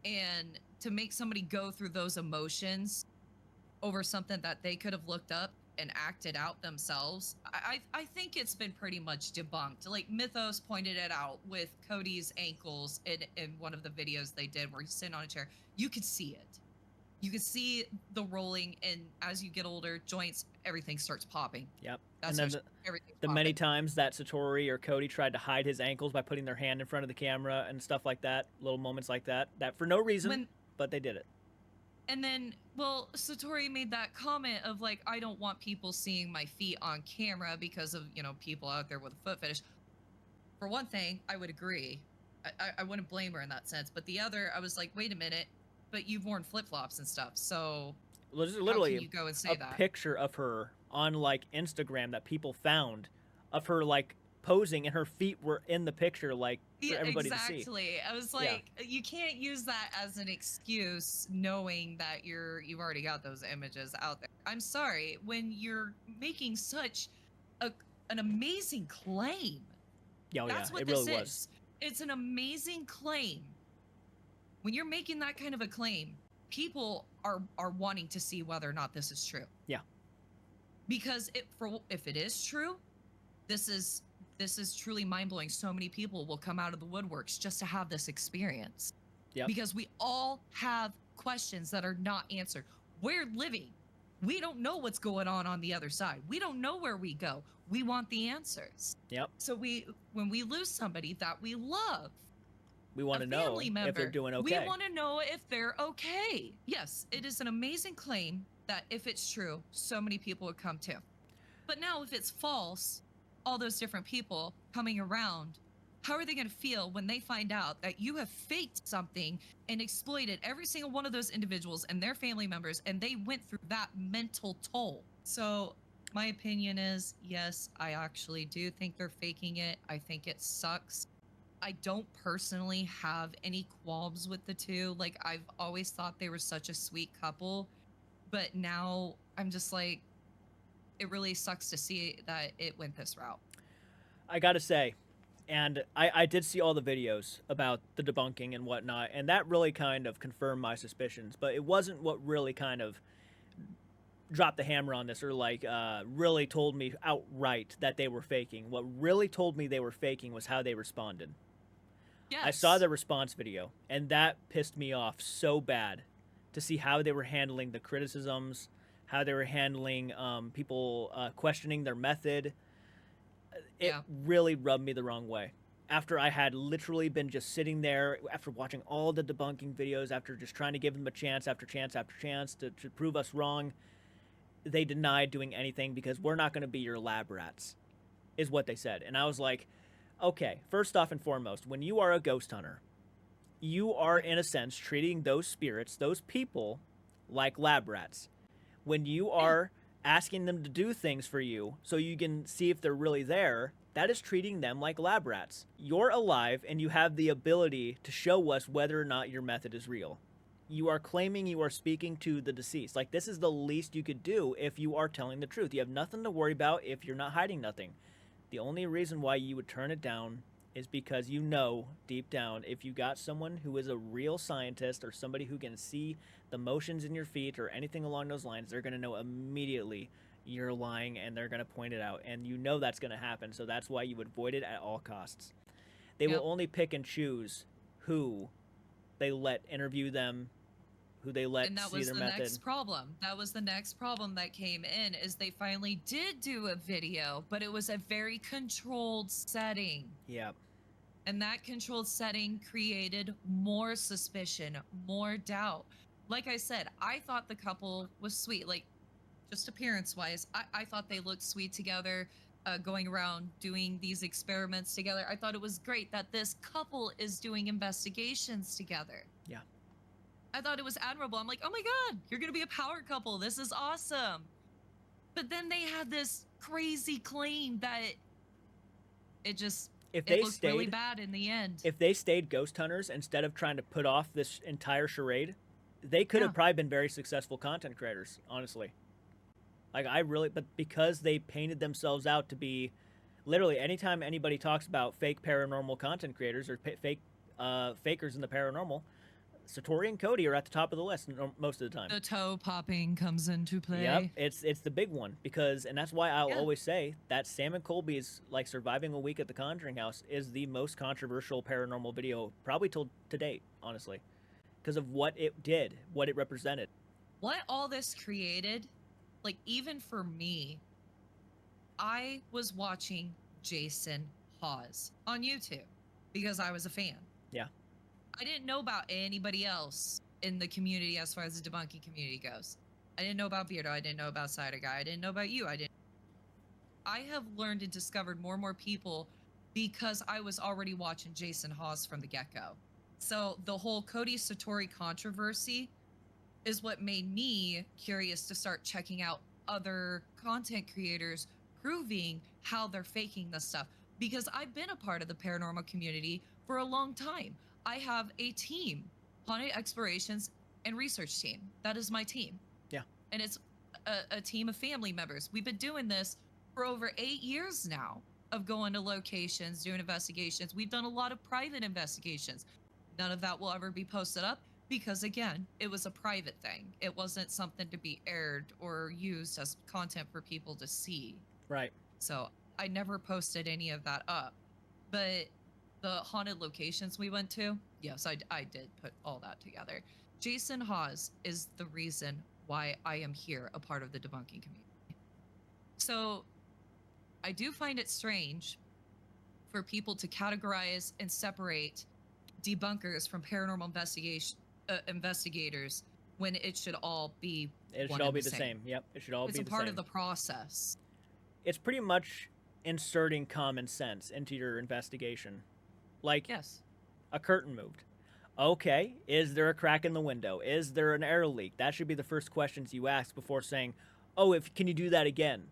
And to make somebody go through those emotions over something that they could have looked up and acted out themselves, I think it's been pretty much debunked. Like Mythos pointed it out with Cody's ankles in one of the videos they did where he's sitting on a chair. You could see it. You could see the rolling, and as you get older, joints, everything starts popping. Yep. That's and then the many times that Satori or Cody tried to hide his ankles by putting their hand in front of the camera and stuff like that, little moments like that for no reason, but they did it. And then, well, Satori made that comment of like, I don't want people seeing my feet on camera because of, people out there with a foot fetish. For one thing, I would agree. I wouldn't blame her in that sense. But the other, I was like, wait a minute, but you've worn flip-flops and stuff. So there's literally how can you go and say a picture of her on like Instagram that people found of her like posing, and her feet were in the picture, like for everybody to see. Exactly. I was like, you can't use that as an excuse, knowing that you've already got those images out there. I'm sorry, when you're making such an amazing claim. That's what it this really is. Was. It's an amazing claim. When you're making that kind of a claim, people are wanting to see whether or not this is true. Yeah. Because if it is true, this is truly mind-blowing. So many people will come out of the woodworks just to have this experience. Yep. Because we all have questions that are not answered. We're living. We don't know what's going on the other side. We don't know where we go. We want the answers. Yep. So when we lose somebody that we love, we want to know if they're doing okay. We want to know if they're okay. Yes, it is an amazing claim that if it's true, so many people would come to. But now if it's false, all those different people coming around, how are they going to feel when they find out that you have faked something and exploited every single one of those individuals and their family members, and they went through that mental toll? So my opinion is, yes, I actually do think they're faking it. I think it sucks. I don't personally have any qualms with the two. Like, I've always thought they were such a sweet couple, but now I'm just like, it really sucks to see that it went this route. I gotta say, and I did see all the videos about the debunking and whatnot, and that really kind of confirmed my suspicions, but it wasn't what really kind of dropped the hammer on this, or like really told me outright that they were faking. What really told me they were faking was how they responded. Yes. I saw the response video, and that pissed me off so bad to see how they were handling the criticisms, how they were handling people questioning their method. It really rubbed me the wrong way. After I had literally been just sitting there, after watching all the debunking videos, after just trying to give them a chance after chance after chance to prove us wrong, they denied doing anything because we're not going to be your lab rats, is what they said. And I was like, okay, first off and foremost, when you are a ghost hunter, you are, in a sense, treating those spirits, those people, like lab rats. When you are asking them to do things for you so you can see if they're really there, that is treating them like lab rats. You're alive, and you have the ability to show us whether or not your method is real. You are claiming you are speaking to the deceased. Like, this is the least you could do if you are telling the truth. You have nothing to worry about if you're not hiding nothing. The only reason why you would turn it down is because you know deep down, if you got someone who is a real scientist or somebody who can see the motions in your feet or anything along those lines, they're going to know immediately you're lying, and they're going to point it out. And you know that's going to happen, so that's why you would avoid it at all costs. They will only pick and choose who they let interview them, who they let see their method. And that was the next problem. That was the next problem that came in, is they finally did do a video, but it was a very controlled setting. Yep. And that controlled setting created more suspicion, more doubt. Like I said, I thought the couple was sweet. Like, just appearance wise, I thought they looked sweet together, going around doing these experiments together. I thought it was great that this couple is doing investigations together. Yeah. I thought it was admirable. I'm like, oh my God, you're going to be a power couple. This is awesome. But then they had this crazy claim that it just, If it they looked really bad in the end. If they stayed ghost hunters instead of trying to put off this entire charade, they could have probably been very successful content creators, honestly. Like, but because they painted themselves out to be, literally, anytime anybody talks about fake paranormal content creators or fakers in the paranormal, Satori and Cody are at the top of the list most of the time. The toe popping comes into play. Yep, it's the big one, because, and that's why I'll always say that Sam and Colby's, like, surviving a week at the Conjuring House is the most controversial paranormal video probably till to date, honestly, because of what it did, what it represented. What all this created, like, even for me, I was watching Jason Hawes on YouTube because I was a fan. Yeah. I didn't know about anybody else in the community as far as the debunking community goes. I didn't know about Beardo. I didn't know about Cider Guy. I didn't know about you. I have learned and discovered more and more people because I was already watching Jason Hawes from the get-go. So the whole Cody Satori controversy is what made me curious to start checking out other content creators proving how they're faking this stuff, because I've been a part of the paranormal community for a long time. I have a team, Haunted Explorations and Research Team. That is my team. Yeah. And it's a team of family members. We've been doing this for over 8 years now, of going to locations, doing investigations. We've done a lot of private investigations. None of that will ever be posted up because, again, it was a private thing. It wasn't something to be aired or used as content for people to see. Right. So I never posted any of that up. But the haunted locations we went to, yes, I did put all that together. Jason Hawes is the reason why I am here, a part of the debunking community. So I do find it strange for people to categorize and separate debunkers from paranormal investigators when it should all be the same. Yep, it should all be the same. It's a part of the process. It's pretty much inserting common sense into your investigation. Like, yes, a curtain moved. Okay, is there a crack in the window? Is there an air leak? That should be the first questions you ask before saying, oh, can you do that again?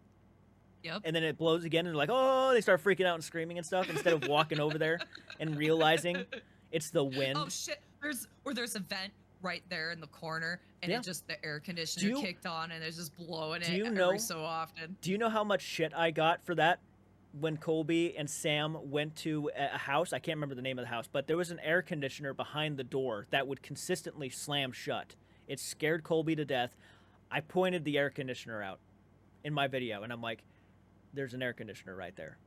Yep. And then it blows again, and they're like, oh, they start freaking out and screaming and stuff instead of walking over there and realizing it's the wind. Oh, shit. There's a vent right there in the corner, and it just, the air conditioner kicked on, and it's just blowing it every so often. Do you know how much shit I got for that? When Colby and Sam went to a house, I can't remember the name of the house, but there was an air conditioner behind the door that would consistently slam shut. It scared Colby to death. I pointed the air conditioner out in my video, and I'm like, there's an air conditioner right there.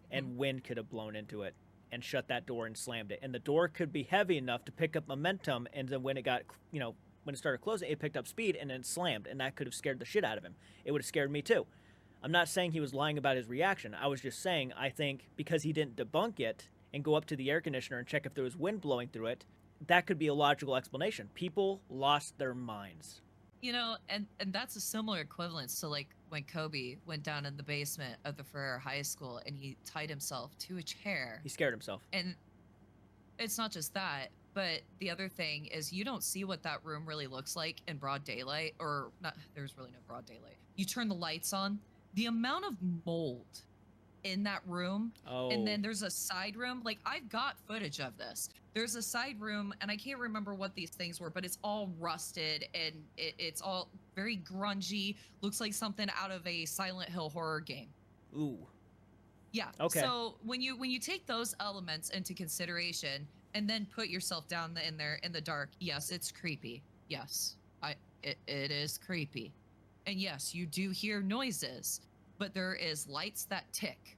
And wind could have blown into it and shut that door and slammed it. And the door could be heavy enough to pick up momentum, and then when it got, when it started closing, it picked up speed and then slammed, and that could have scared the shit out of him. It would have scared me too. I'm not saying he was lying about his reaction. I was just saying, I think because he didn't debunk it and go up to the air conditioner and check if there was wind blowing through it, that could be a logical explanation. People lost their minds. And that's a similar equivalence to, like, when Kobe went down in the basement of the Ferrer High School and he tied himself to a chair. He scared himself. And it's not just that, but the other thing is you don't see what that room really looks like in broad daylight, or not. There's really no broad daylight. You turn the lights on. The amount of mold in that room, and then there's a side room. Like, I've got footage of this. There's a side room, and I can't remember what these things were, but it's all rusted, and it's all very grungy. Looks like something out of a Silent Hill horror game. Ooh. Yeah. Okay. So when you take those elements into consideration and then put yourself down in there in the dark, yes, it's creepy. Yes, it is creepy. And yes, you do hear noises, but there is lights that tick.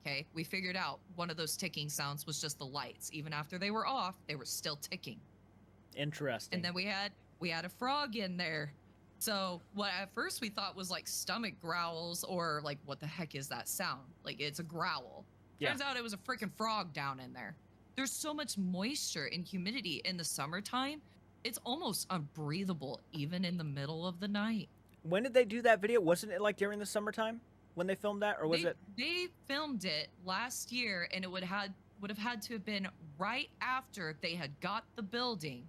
Okay, we figured out one of those ticking sounds was just the lights. Even after they were off, they were still ticking. Interesting. And then we had a frog in there. So what at first we thought was like stomach growls, or like, what the heck is that sound? Like, it's a growl. Turns out it was a freaking frog down in there. There's so much moisture and humidity in the summertime. It's almost unbreathable, even in the middle of the night. When did they do that video? Wasn't it like during the summertime when they filmed that, or was it? They filmed it last year, and it would have had to have been right after they had got the building.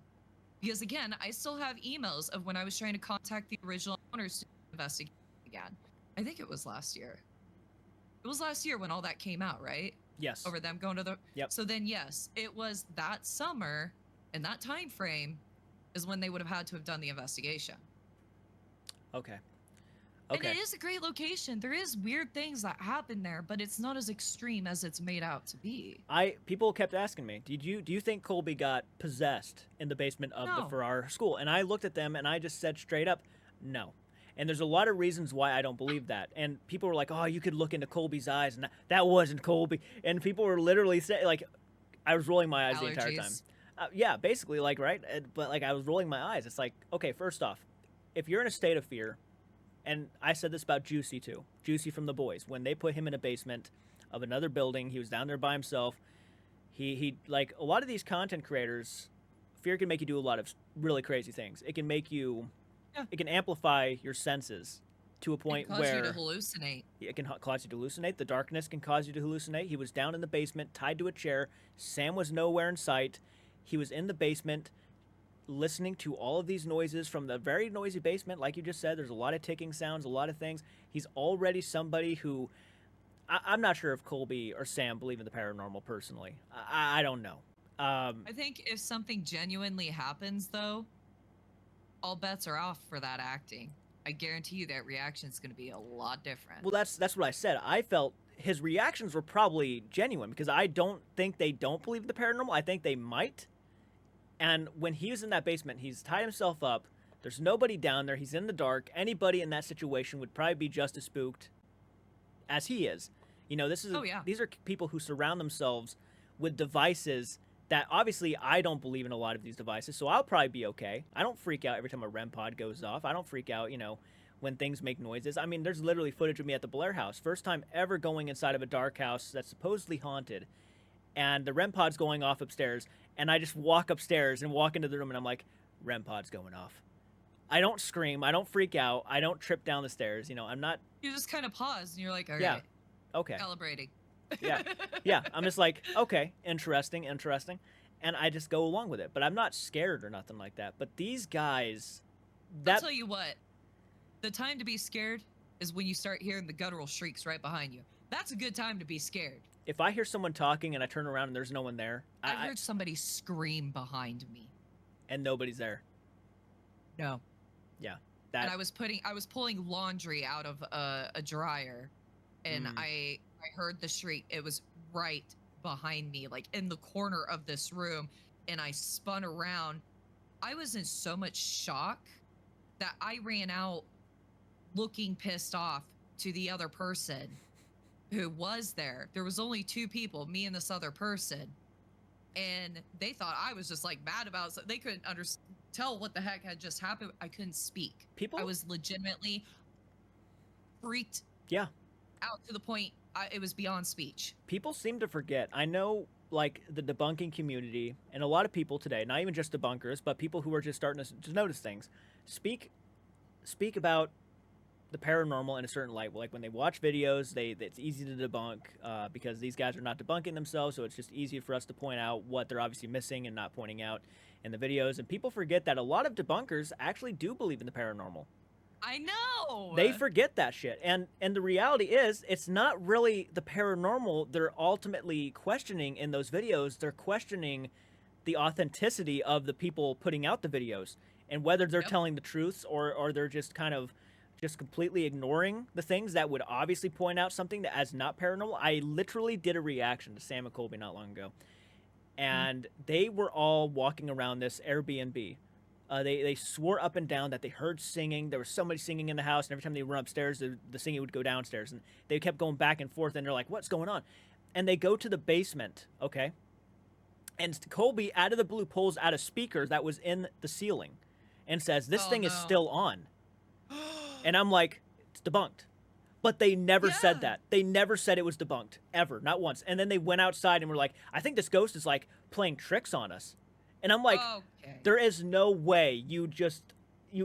Because again, I still have emails of when I was trying to contact the original owners to investigate again. I think it was last year. It was last year when all that came out, right? Yes. Over them going to the... Yep. So then, yes, it was that summer, and that time frame is when they would have had to have done the investigation. Okay. And it is a great location. There is weird things that happen there, but it's not as extreme as it's made out to be. People kept asking me, do you think Colby got possessed in the basement of the Farrar school? And I looked at them and I just said straight up, no. And there's a lot of reasons why I don't believe that. And people were like, oh, you could look into Colby's eyes, and that wasn't Colby. And people were literally saying, like, I was rolling my eyes the entire time. Yeah, basically, like, right? But, like, I was rolling my eyes. It's like, okay, first off, if you're in a state of fear, and I said this about Juicy, too. Juicy from The Boys. When they put him in a basement of another building, he was down there by himself. He like, a lot of these content creators, fear can make you do a lot of really crazy things. It can make you... Yeah. It can amplify your senses to a point where... It can cause you to hallucinate. It can cause you to hallucinate. The darkness can cause you to hallucinate. He was down in the basement, tied to a chair. Sam was nowhere in sight. He was in the basement, listening to all of these noises from the very noisy basement. Like you just said, there's a lot of ticking sounds, a lot of things. He's already somebody who... I'm not sure if Colby or Sam believe in the paranormal, personally. I don't know. I think if something genuinely happens, though... all bets are off for that acting. I guarantee you that reaction is going to be a lot different. Well, that's what I said. I felt his reactions were probably genuine because I don't think they don't believe in the paranormal. I think they might. And when he was in that basement, he's tied himself up. There's nobody down there. He's in the dark. Anybody in that situation would probably be just as spooked as he is. You know, these are people who surround themselves with devices that obviously I don't believe in a lot of these devices, so I'll probably be okay. I don't freak out every time a REM pod goes off. I don't freak out, you know, when things make noises. I mean, there's literally footage of me at the Blair House. First time ever going inside of a dark house that's supposedly haunted, and the REM pod's going off upstairs, and I just walk upstairs and walk into the room, and I'm like, REM pod's going off. I don't scream. I don't freak out. I don't trip down the stairs. You know, I'm not... You just kind of pause, and you're like, all yeah. right. Okay. Calibrating. Yeah. I'm just like, okay, interesting. And I just go along with it. But I'm not scared or nothing like that. But these guys... I'll tell you what. The time to be scared is when you start hearing the guttural shrieks right behind you. That's a good time to be scared. If I hear someone talking and I turn around and there's no one there... I heard somebody scream behind me. And nobody's there. No. Yeah. And I was pulling laundry out of a dryer, and I heard the shriek. It was right behind me, like in the corner of this room, and I spun around. I was in so much shock that I ran out looking pissed off to the other person who was there. There was only two people, me and this other person, and they thought I was just like mad about it. They couldn't tell what the heck had just happened. I couldn't speak. I was legitimately freaked out to the point it was beyond speech. People seem to forget. I know, like, the debunking community, and a lot of people today, not even just debunkers, but people who are just starting to notice things, speak about the paranormal in a certain light. Like, when they watch videos, it's easy to debunk because these guys are not debunking themselves, so it's just easy for us to point out what they're obviously missing and not pointing out in the videos. And people forget that a lot of debunkers actually do believe in the paranormal. I know. They forget that shit. And the reality is, it's not really the paranormal they're ultimately questioning in those videos. They're questioning the authenticity of the people putting out the videos and whether they're telling the truths or they're just kind of just completely ignoring the things that would obviously point out something that as not paranormal. I literally did a reaction to Sam and Colby not long ago. And they were all walking around this Airbnb. They swore up and down that they heard singing. There was somebody singing in the house, and every time they run upstairs, the singing would go downstairs. And they kept going back and forth, and they're like, what's going on? And they go to the basement, okay? And Colby, out of the blue, pulls out a speaker that was in the ceiling and says, this thing is still on. And I'm like, it's debunked. But they never said Yeah. that. They never said it was debunked, ever, not once. And then they went outside and were like, I think this ghost is like playing tricks on us. And I'm like, Okay. there is no way you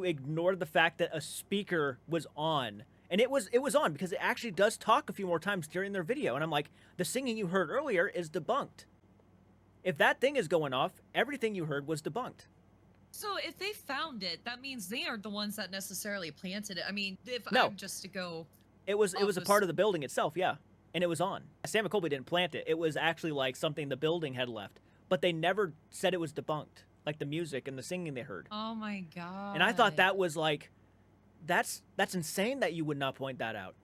ignored the fact that a speaker was on. And it was on because it actually does talk a few more times during their video. And I'm like, the singing you heard earlier is debunked. If that thing is going off, everything you heard was debunked. So if they found it, that means they aren't the ones that necessarily planted it. I mean, if No. I'm just to go... It was a part of the building itself, yeah. And it was on. Sam and Colby didn't plant it. It was actually like something the building had left. But they never said it was debunked. Like the music and the singing they heard. Oh my god. And I thought that was like, that's insane that you would not point that out.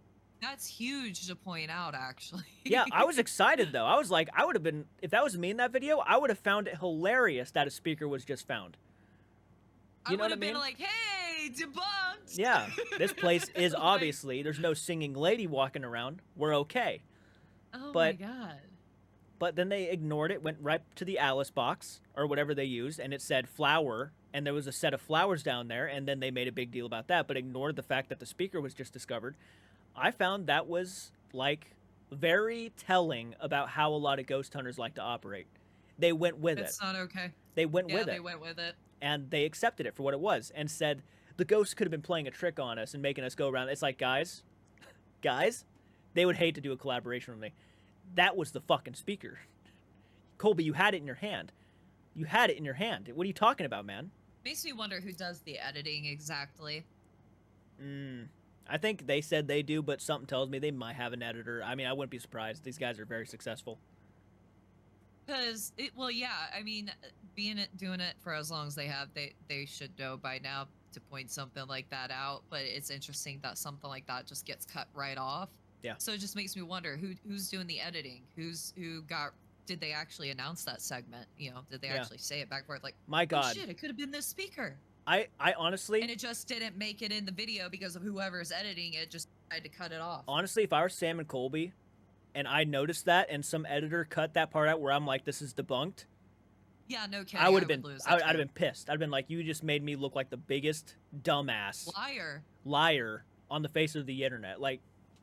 That's huge to point out, actually. Yeah, I was excited though. I was like, I would have been, if that was me in that video, I would have found it hilarious that a speaker was just found. You know what I mean? Been like, hey, debunked. Yeah, this place is obviously, there's no singing lady walking around. We're okay. Oh But- my god. But then they ignored it, went right to the Alice box or whatever they used, and it said flower, and there was a set of flowers down there, and then they made a big deal about that, but ignored the fact that the speaker was just discovered. I found that was like very telling about how a lot of ghost hunters like to operate. They went with It's not okay. They went Yeah, with they it. went with it. And they accepted it for what it was and said the ghost could have been playing a trick on us and making us go around. It's like, guys, they would hate to do a collaboration with me. That was the fucking speaker. Colby, you had it in your hand. You had it in your hand. What are you talking about, man? Makes me wonder who does the editing exactly. I think they said they do, but something tells me they might have an editor. I mean, I wouldn't be surprised. These guys are very successful. Because well, yeah. I mean, doing it for as long as they have, they should know by now to point something like that out. But it's interesting that something like that just gets cut right off. Yeah. So it just makes me wonder who's doing the editing. Did they actually announce that segment? You know, did they actually say it back and forth? Like, My God. oh shit, it could have been this speaker. I honestly... And it just didn't make it in the video because of whoever's editing it just tried to cut it off. Honestly, if I were Sam and Colby and I noticed that and some editor cut that part out where I'm like, this is debunked, Yeah, no kidding. I would have been lose I'd it have too. been pissed. I'd have been like, you just made me look like the biggest dumbass liar on the face of the internet. Like,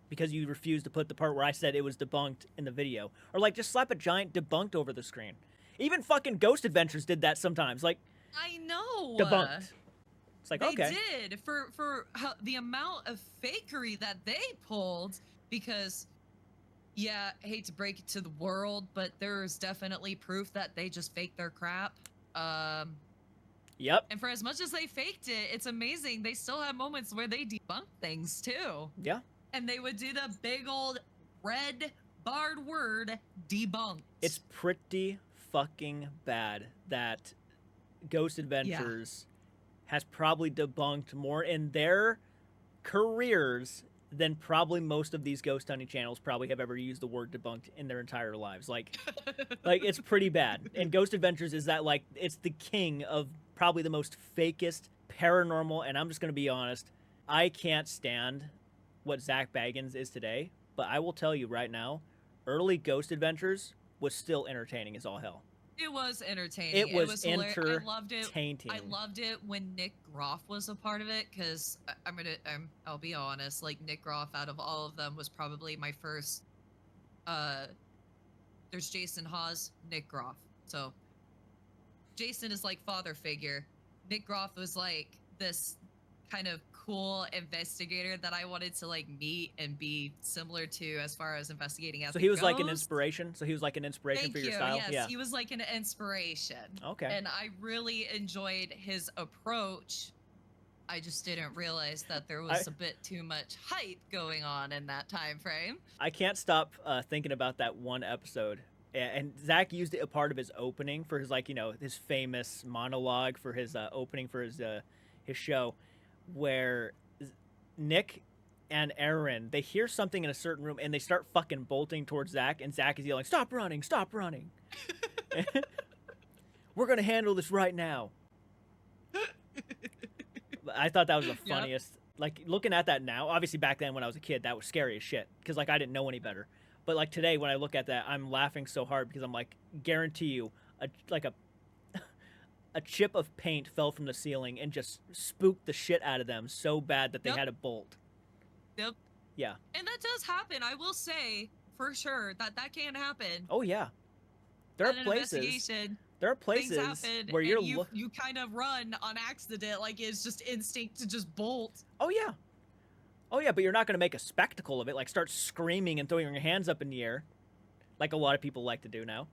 because you refused to put the part where I said it was debunked in the video. Or like, just slap a giant debunked over the screen. Even fucking Ghost Adventures did that sometimes. Like, I know. debunked. It's like, They okay. did for the amount of fakery that they pulled because, yeah, I hate to break it to the world, but there's definitely proof that they just faked their crap. Yep. And for as much as they faked it, it's amazing. They still have moments where they debunk things too. Yeah. And they would do the big old red barred word debunked. It's pretty fucking bad that Ghost Adventures has probably debunked more in their careers than probably most of these ghost hunting channels probably have ever used the word debunked in their entire lives. Like it's pretty bad. And Ghost Adventures is that, like, it's the king of probably the most fakest paranormal, and I'm just going to be honest, I can't stand what Zach Baggins is today, but I will tell you right now, early Ghost Adventures was still entertaining as all hell. It was entertaining. It was I loved it. entertaining. I loved it when Nick Groff was a part of it because I'll be honest, like Nick Groff out of all of them was probably my first. There's Jason Hawes, Nick Groff. So Jason is like father figure. Nick Groff was like this kind of cool investigator that I wanted to like meet and be similar to as far as investigating. So he was like an inspiration. So he was like an inspiration for your style. Yes, yeah, he was like an inspiration. Okay. And I really enjoyed his approach. I just didn't realize that there was a bit too much hype going on in that time frame. I can't stop thinking about that one episode. And Zach used it a part of his opening for his, like, you know, his famous monologue for his opening for his show, where Nick and Aaron, they hear something in a certain room and they start fucking bolting towards Zach, and Zach is yelling, "Stop running! Stop running! We're gonna handle this right now." I thought that was the funniest. Yep. Like, looking at that now, obviously back then when I was a kid, that was scary as shit because, like, I didn't know any better. But like today, when I look at that, I'm laughing so hard because I'm like, guarantee you, a chip of paint fell from the ceiling and just spooked the shit out of them so bad that they had to bolt. Yep. Yeah. And that does happen. I will say for sure that can happen. Oh yeah. There are At an places. investigation, There are things places happen, where and you're you kind of run on accident, like it's just instinct to just bolt. Oh yeah. Oh yeah, but you're not going to make a spectacle of it, like start screaming and throwing your hands up in the air, like a lot of people like to do now.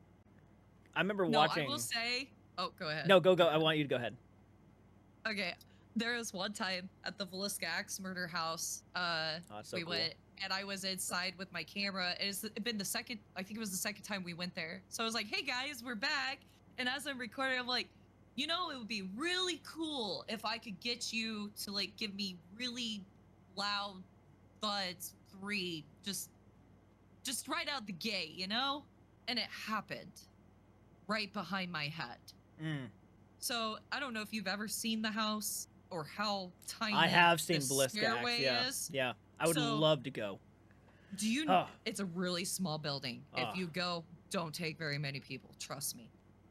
I remember watching. I will say. Oh, go ahead. No, go. I want you to go ahead. Okay, there was one time at the Velasquez murder house. So we cool. went, and I was inside with my camera. It's been the second. I think it was the second time we went there. So I was like, "Hey guys, we're back." And as I'm recording, I'm like, "You know, it would be really cool if I could get you to like give me really loud thuds, 3, just right out the gate, you know?" And it happened right behind my head. So I don't know if you've ever seen the house or how tiny I have seen the stairway is. Yeah. I would love to go. Do you know? It's a really small building. If you go, don't take very many people. Trust me.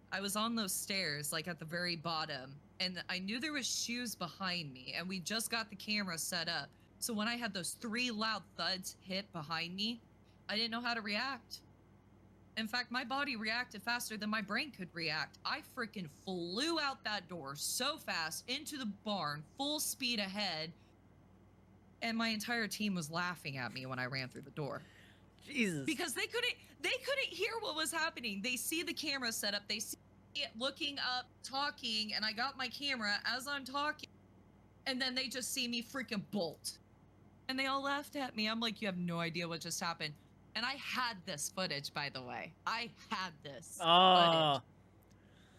I was on those stairs, like at the very bottom, and I knew there was shoes behind me, and we just got the camera set up. So when I had those 3 loud thuds hit behind me, I didn't know how to react. In fact, my body reacted faster than my brain could react. I freaking flew out that door so fast into the barn, full speed ahead, and my entire team was laughing at me when I ran through the door. Jesus. Because they couldn't hear what was happening. They see the camera set up, they see it looking up, talking, and I got my camera as I'm talking, and then they just see me freaking bolt. And they all laughed at me. I'm like, you have no idea what just happened. And I had this footage, by the way. I had this footage.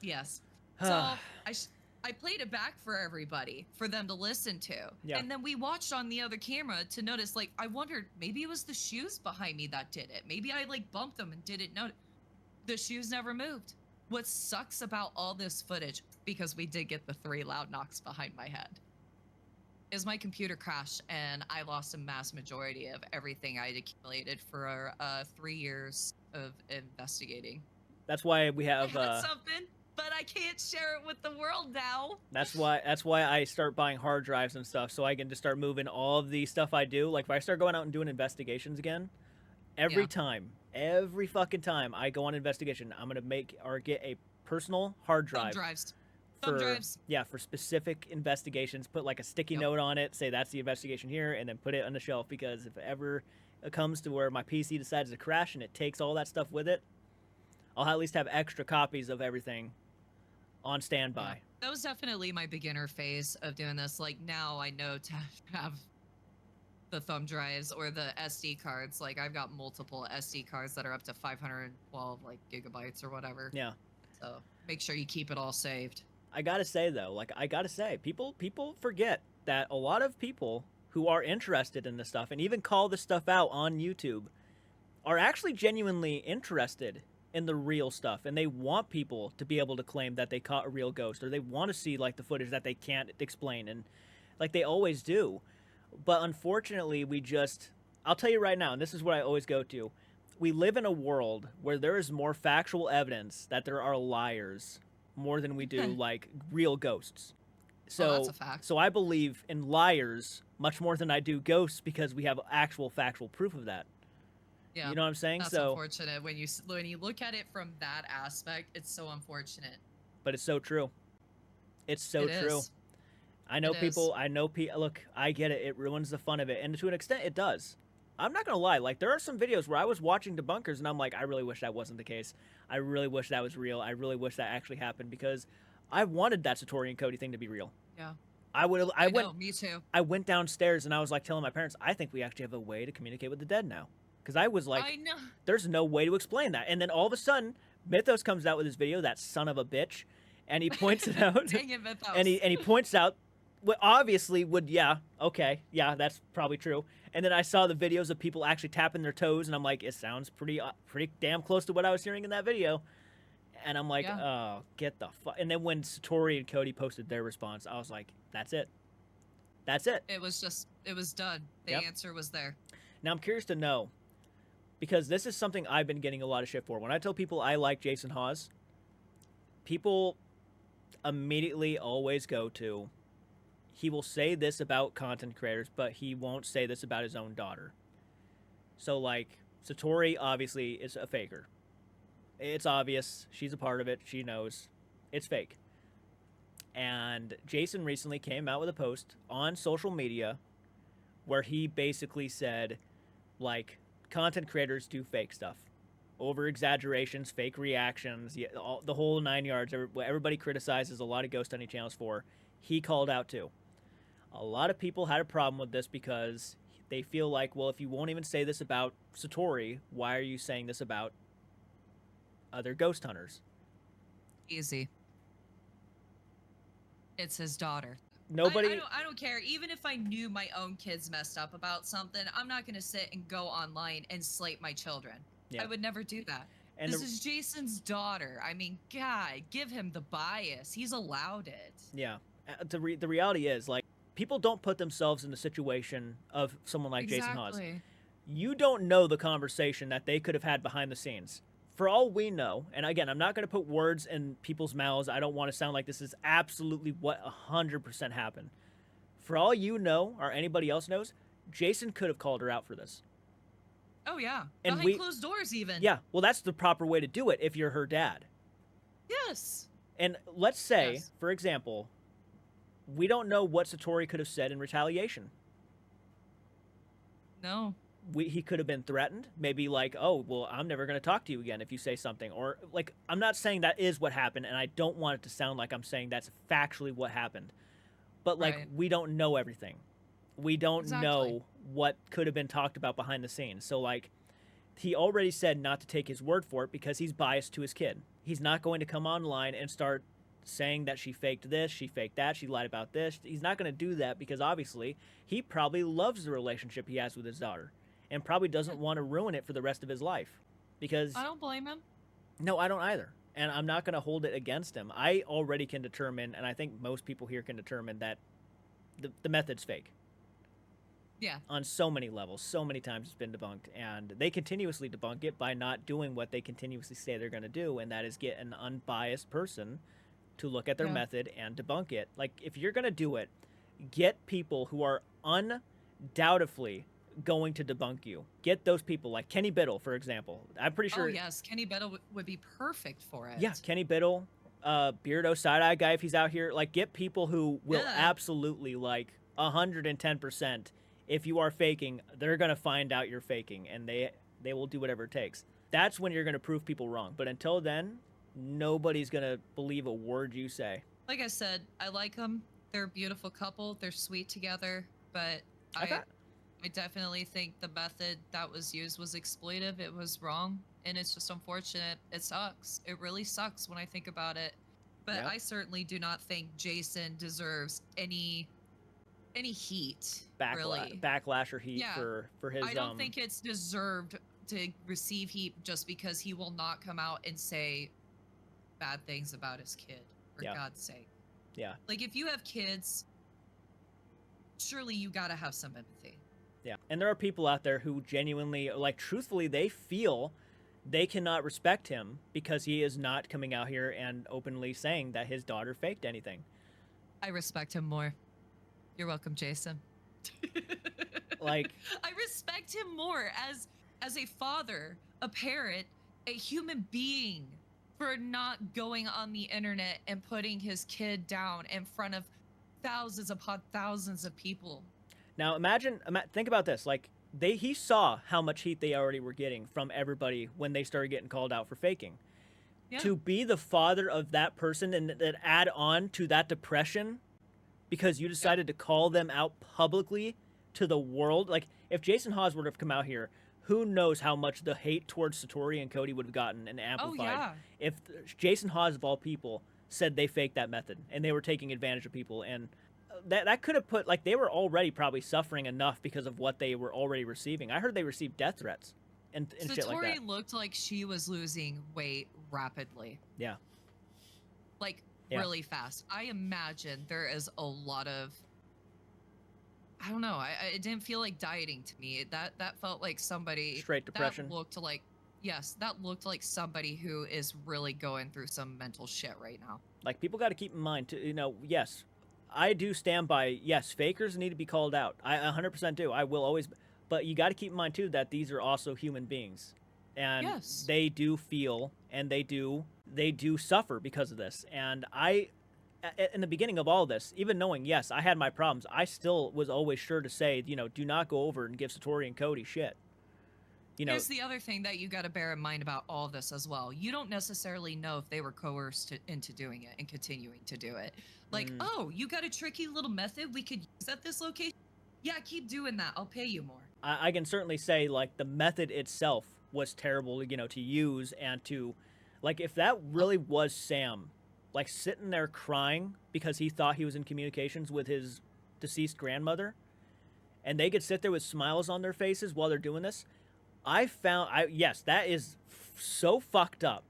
Yes. So I played it back for everybody, for them to listen to. Yeah. And then we watched on the other camera to notice, like, I wondered, maybe it was the shoes behind me that did it. Maybe I, like, bumped them and didn't notice. The shoes never moved. What sucks about all this footage, because we did get the 3 loud knocks behind my head, is my computer crashed and I lost a mass majority of everything I'd accumulated for 3 years of investigating. That's why we have I had something, but I can't share it with the world now. That's why I start buying hard drives and stuff, so I can just start moving all of the stuff I do. Like if I start going out and doing investigations again, every fucking time I go on investigation, I'm gonna make or get a personal hard drive. Thumb drives. Yeah, for specific investigations. Put like a sticky note on it, say that's the investigation here, and then put it on the shelf, because if ever it comes to where my PC decides to crash and it takes all that stuff with it, I'll at least have extra copies of everything on standby. Yeah. That was definitely my beginner phase of doing this. Like now I know to have the thumb drives or the SD cards. Like I've got multiple SD cards that are up to 512 like gigabytes or whatever. Yeah. So make sure you keep it all saved. I gotta say though, people forget that a lot of people who are interested in this stuff and even call this stuff out on YouTube are actually genuinely interested in the real stuff, and they want people to be able to claim that they caught a real ghost, or they want to see like the footage that they can't explain, and like they always do. But unfortunately, I'll tell you right now, and this is what I always go to, we live in a world where there is more factual evidence that there are liars more than we do like real ghosts. So that's a fact. So I believe in liars much more than I do ghosts, because we have actual factual proof of that. Yeah, you know what I'm saying? That's unfortunate when you look at it from that aspect. It's so unfortunate. But it's so true. It's so true. I know people. Look, I get it. It ruins the fun of it, and to an extent, it does. I'm not gonna lie. Like there are some videos where I was watching debunkers, and I'm like, I really wish that wasn't the case. I really wish that was real. I really wish that actually happened, because I wanted that Satori and Cody thing to be real. Yeah. Me too. I went downstairs and I was like telling my parents, I think we actually have a way to communicate with the dead now. Because I was like, I know. There's no way to explain that. And then all of a sudden, Mythos comes out with his video, that son of a bitch, and he points it out. Dang it, Mythos. And he points out what obviously that's probably true. And then I saw the videos of people actually tapping their toes, and I'm like, it sounds pretty damn close to what I was hearing in that video. And I'm like, oh, get the fuck. And then when Satori and Cody posted their response, I was like, that's it. That's it. It was done. The answer was there. Now I'm curious to know, because this is something I've been getting a lot of shit for. When I tell people I like Jason Hawes, people immediately always go to, he will say this about content creators, but he won't say this about his own daughter. So like Satori obviously is a faker. It's obvious. She's a part of it. She knows it's fake. And Jason recently came out with a post on social media where he basically said, like, content creators do fake stuff, over exaggerations, fake reactions, the whole 9 yards. Everybody criticizes a lot of ghost hunting channels for. He called out too. A lot of people had a problem with this because they feel like, well, if you won't even say this about Satori, why are you saying this about other ghost hunters? Easy. It's his daughter. Nobody. I don't care. Even if I knew my own kids messed up about something, I'm not going to sit and go online and slate my children. Yeah. I would never do that. And this is Jason's daughter. I mean, God, give him the bias. He's allowed it. Yeah. The reality is, like, people don't put themselves in the situation of someone like Jason Hawes. You don't know the conversation that they could have had behind the scenes. For all we know, and again, I'm not going to put words in people's mouths. I don't want to sound like this is absolutely what 100% happened. For all you know, or anybody else knows, Jason could have called her out for this. Oh, yeah. And behind closed doors, even. Yeah. Well, that's the proper way to do it if you're her dad. Yes. And let's say, for example, we don't know what Satori could have said in retaliation. No. He could have been threatened. Maybe like, oh, well, I'm never going to talk to you again if you say something. Or like, I'm not saying that is what happened, and I don't want it to sound like I'm saying that's factually what happened. But like, we don't know everything. We don't know what could have been talked about behind the scenes. So like, he already said not to take his word for it because he's biased to his kid. He's not going to come online and start saying that she faked this, she faked that, she lied about this. He's not going to do that because obviously he probably loves the relationship he has with his daughter and probably doesn't want to ruin it for the rest of his life. Because I don't blame him. No, I don't either. And I'm not going to hold it against him. I already can determine, and I think most people here can determine, that the method's fake. Yeah. On so many levels, so many times it's been debunked, and they continuously debunk it by not doing what they continuously say they're going to do, and that is get an unbiased person to look at their method and debunk it. Like, if you're going to do it, get people who are undoubtedly going to debunk you. Get those people, like Kenny Biddle, for example. I'm pretty sure. Oh, yes. Kenny Biddle would be perfect for it. Yeah, Kenny Biddle, Beardo Side-Eye guy, if he's out here. Like, get people who will absolutely, like, 110%. If you are faking, they're going to find out you're faking, and they will do whatever it takes. That's when you're going to prove people wrong. But until then, nobody's going to believe a word you say. Like I said, I like them. They're a beautiful couple. They're sweet together. But I definitely think the method that was used was exploitive. It was wrong. And it's just unfortunate. It sucks. It really sucks when I think about it. But I certainly do not think Jason deserves any heat, really. Backlash or heat for his... I don't think it's deserved to receive heat just because he will not come out and say bad things about his kid, for God's sake. Yeah. Like, if you have kids, surely you gotta have some empathy. Yeah. And there are people out there who genuinely, like, truthfully, they feel they cannot respect him because he is not coming out here and openly saying that his daughter faked anything. I respect him more. You're welcome, Jason. Like, I respect him more as a father, a parent, a human being, for not going on the internet and putting his kid down in front of thousands upon thousands of people. Now think about this. Like, he saw how much heat they already were getting from everybody when they started getting called out for faking. Yeah. To be the father of that person and then add on to that depression because you decided to call them out publicly to the world. Like, if Jason Hawes would have come out here, who knows how much the hate towards Satori and Cody would have gotten and amplified. Oh, yeah. If Jason Hawes, of all people, said they faked that method and they were taking advantage of people. And that could have put, like, they were already probably suffering enough because of what they were already receiving. I heard they received death threats and shit like that. Satori looked like she was losing weight rapidly. Yeah. Like, really fast. I imagine there is a lot of, I don't know, it didn't feel like dieting to me. That felt like somebody straight depression. That looked like somebody who is really going through some mental shit right now. Like, people got to keep in mind, yes, I do stand by, yes, fakers need to be called out. I 100% do. I will always, But you got to keep in mind too that these are also human beings, and Yes. they do feel and they do suffer because of this. And in the beginning of all this, even knowing, yes, I had my problems, I still was always sure to say, do not go over and give Satori and Cody shit. Here's the other thing that you got to bear in mind about all this as well. You don't necessarily know if they were coerced into doing it and continuing to do it. Like, oh, you got a tricky little method we could use at this location? Yeah, keep doing that. I'll pay you more. I can certainly say, like, the method itself was terrible, to use, and to, like, if that really was Sam, like, sitting there crying because he thought he was in communications with his deceased grandmother, and they could sit there with smiles on their faces while they're doing this, yes, that is so fucked up,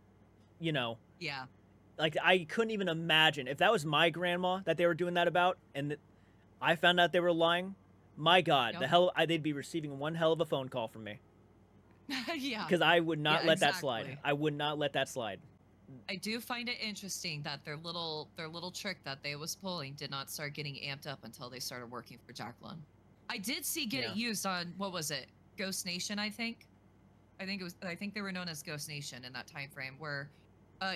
Yeah. Like, I couldn't even imagine if that was my grandma that they were doing that about, and I found out they were lying. My God, they'd be receiving one hell of a phone call from me. Yeah. Because I would not let that slide. I would not let that slide. I do find it interesting that their little trick that they was pulling did not start getting amped up until they started working for Jacqueline. I did see it used on, what was it? Ghost Nation, I think. I think they were known as Ghost Nation in that time frame, where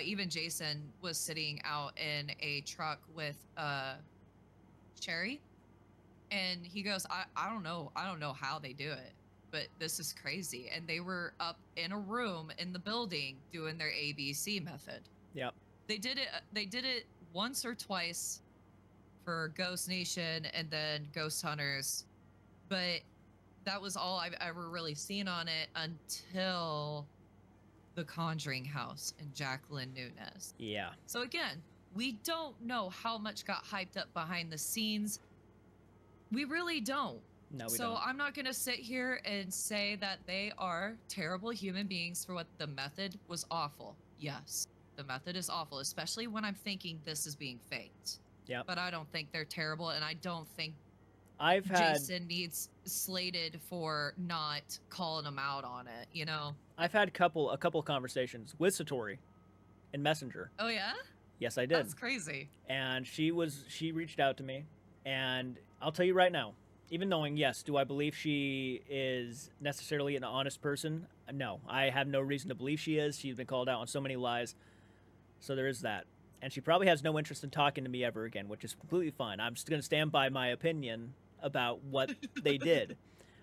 even Jason was sitting out in a truck with Sherry, and he goes, I don't know how they do it, but this is crazy. And they were up in a room in the building doing their ABC method. Yep. They did it once or twice for Ghost Nation and then Ghost Hunters, but that was all I've ever really seen on it until The Conjuring House and Jacqueline Nunez. Yeah. So again, we don't know how much got hyped up behind the scenes. We really don't. No, we don't. So I'm not going to sit here and say that they are terrible human beings for what the method was awful. Yes, the method is awful, especially when I'm thinking this is being faked. Yeah. But I don't think they're terrible, and I don't think Jason needs slated for not calling them out on it, I've had a couple conversations with Satori in Messenger. Oh, yeah? Yes, I did. That's crazy. And she reached out to me, and I'll tell you right now, even knowing, yes, do I believe she is necessarily an honest person? No, I have no reason to believe she is. She's been called out on so many lies. So there is that. And she probably has no interest in talking to me ever again, which is completely fine. I'm just going to stand by my opinion about what they did,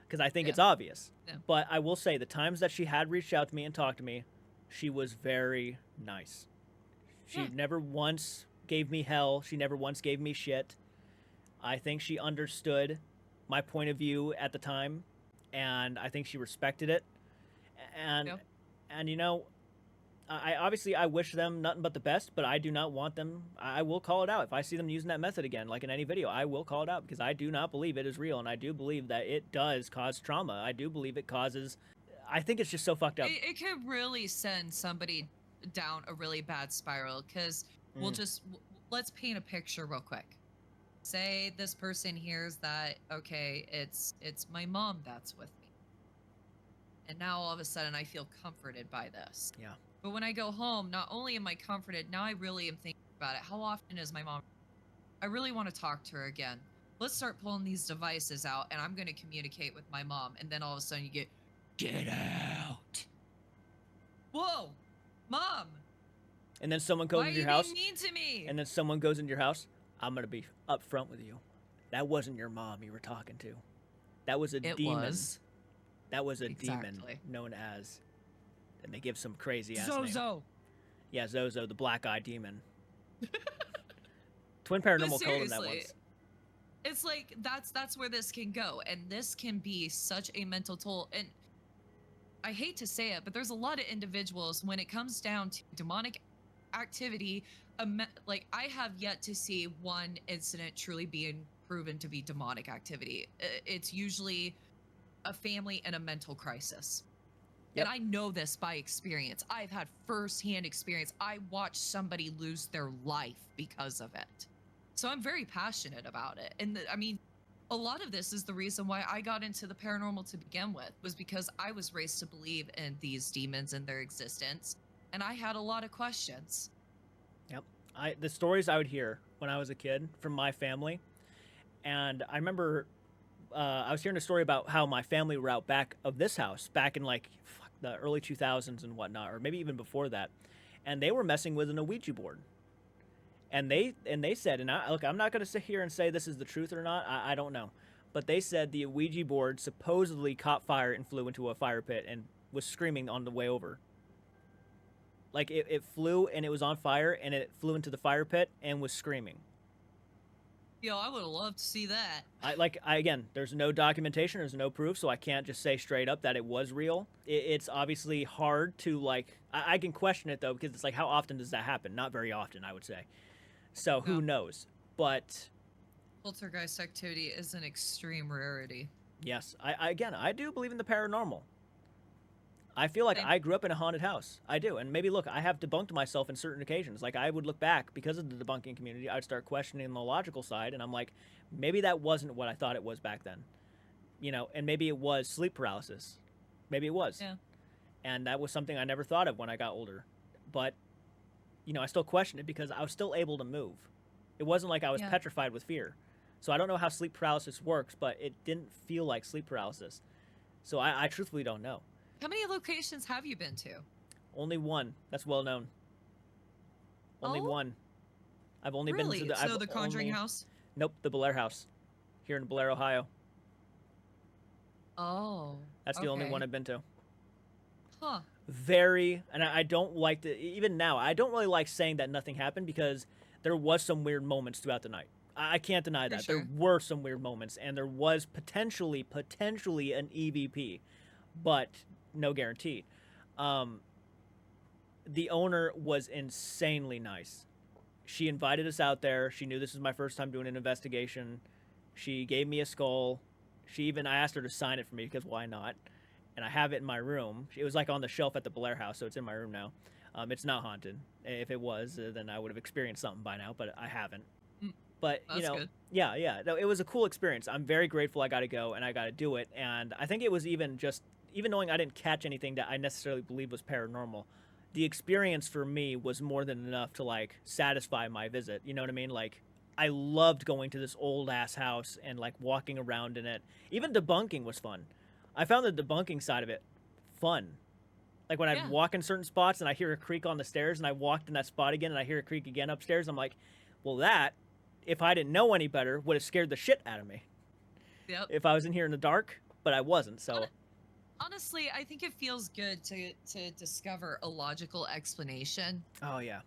because I think it's obvious. Yeah. But I will say, the times that she had reached out to me and talked to me, she was very nice. She never once gave me hell. She never once gave me shit. I think she understood my point of view at the time, and I think she respected it. And I wish them nothing but the best, but I do not want them. I will call it out if I see them using that method again, like in any video. I will call it out, because I do not believe it is real, and I do believe that it does cause trauma. I do believe it causes. I think it's just so fucked up. It could really send somebody down a really bad spiral, because let's paint a picture real quick. Say this person hears that, okay, it's my mom that's with me, and now all of a sudden I feel comforted by this. Yeah. But when I go home, not only am I comforted, now I really am thinking about it. How often is my mom? I really want to talk to her again. Let's start pulling these devices out, and I'm going to communicate with my mom. And then all of a sudden you get out. Whoa, Mom. And then someone goes into your house. Why are you being mean to me? And then someone goes into your house. I'm going to be upfront with you. That wasn't your mom you were talking to. That was a demon. That was a demon known as... And they give some crazy ass Zozo. Name. Yeah, Zozo, the black-eyed demon. Twin Paranormal called him that once. It's like that's where this can go, and this can be such a mental toll. And I hate to say it, but there's a lot of individuals when it comes down to demonic activity. Like, I have yet to see one incident truly being proven to be demonic activity. It's usually a family and a mental crisis. Yep. And I know this by experience. I've had firsthand experience. I watched somebody lose their life because of it. So I'm very passionate about it. And a lot of this is the reason why I got into the paranormal to begin with, was because I was raised to believe in these demons and their existence. And I had a lot of questions. Yep. The stories I would hear when I was a kid from my family. And I remember I was hearing a story about how my family were out back of this house back in like the early 2000s and whatnot, or maybe even before that, and they were messing with an Ouija board. And they said, and look, I'm not going to sit here and say this is the truth or not. I don't know, but they said the Ouija board supposedly caught fire and flew into a fire pit and was screaming on the way over. Like it flew and it was on fire and it flew into the fire pit and was screaming. Yo, I would have loved to see that. Again, there's no documentation, there's no proof, so I can't just say straight up that it was real. It's obviously hard to like. I can question it though, because it's like, how often does that happen? Not very often, I would say. So who knows? But poltergeist activity is an extreme rarity. Yes, I do believe in the paranormal. I feel like I grew up in a haunted house. I do. And maybe, look, I have debunked myself in certain occasions. Like, I would look back, because of the debunking community, I'd start questioning the logical side, and I'm like, maybe that wasn't what I thought it was back then. You know, and maybe it was sleep paralysis. Maybe it was. Yeah. And that was something I never thought of when I got older. But, you know, I still question it because I was still able to move. It wasn't like I was petrified with fear. So I don't know how sleep paralysis works, but it didn't feel like sleep paralysis. So I truthfully don't know. How many locations have you been to? Only one. That's well known. Only one. I've only been to the... So the Conjuring House? Nope, the Blair House. Here in Blair, Ohio. Oh. That's the only one I've been to. Huh. Very... And I don't like to... Even now, I don't really like saying that nothing happened because there was some weird moments throughout the night. I can't deny that. Sure. There were some weird moments, and there was potentially an EVP, but no guarantee. The owner was insanely nice. She invited us out there. She knew this was my first time doing an investigation. She gave me a skull. I asked her to sign it for me because why not? And I have it in my room. It was like on the shelf at the Blair House, so it's in my room now. It's not haunted. If it was, then I would have experienced something by now, but I haven't. But, you know, good. Yeah. No, it was a cool experience. I'm very grateful I got to go and I got to do it. And I think it was even knowing I didn't catch anything that I necessarily believed was paranormal, the experience for me was more than enough to, like, satisfy my visit. You know what I mean? Like, I loved going to this old-ass house and, like, walking around in it. Even debunking was fun. I found the debunking side of it fun. Like, when I'd walk in certain spots and I hear a creak on the stairs and I walked in that spot again and I hear a creak again upstairs, I'm like, well, that... if I didn't know any better, would have scared the shit out of me. Yep. If I was in here in the dark, but I wasn't, so... Honestly, I think it feels good to discover a logical explanation. Oh, yeah.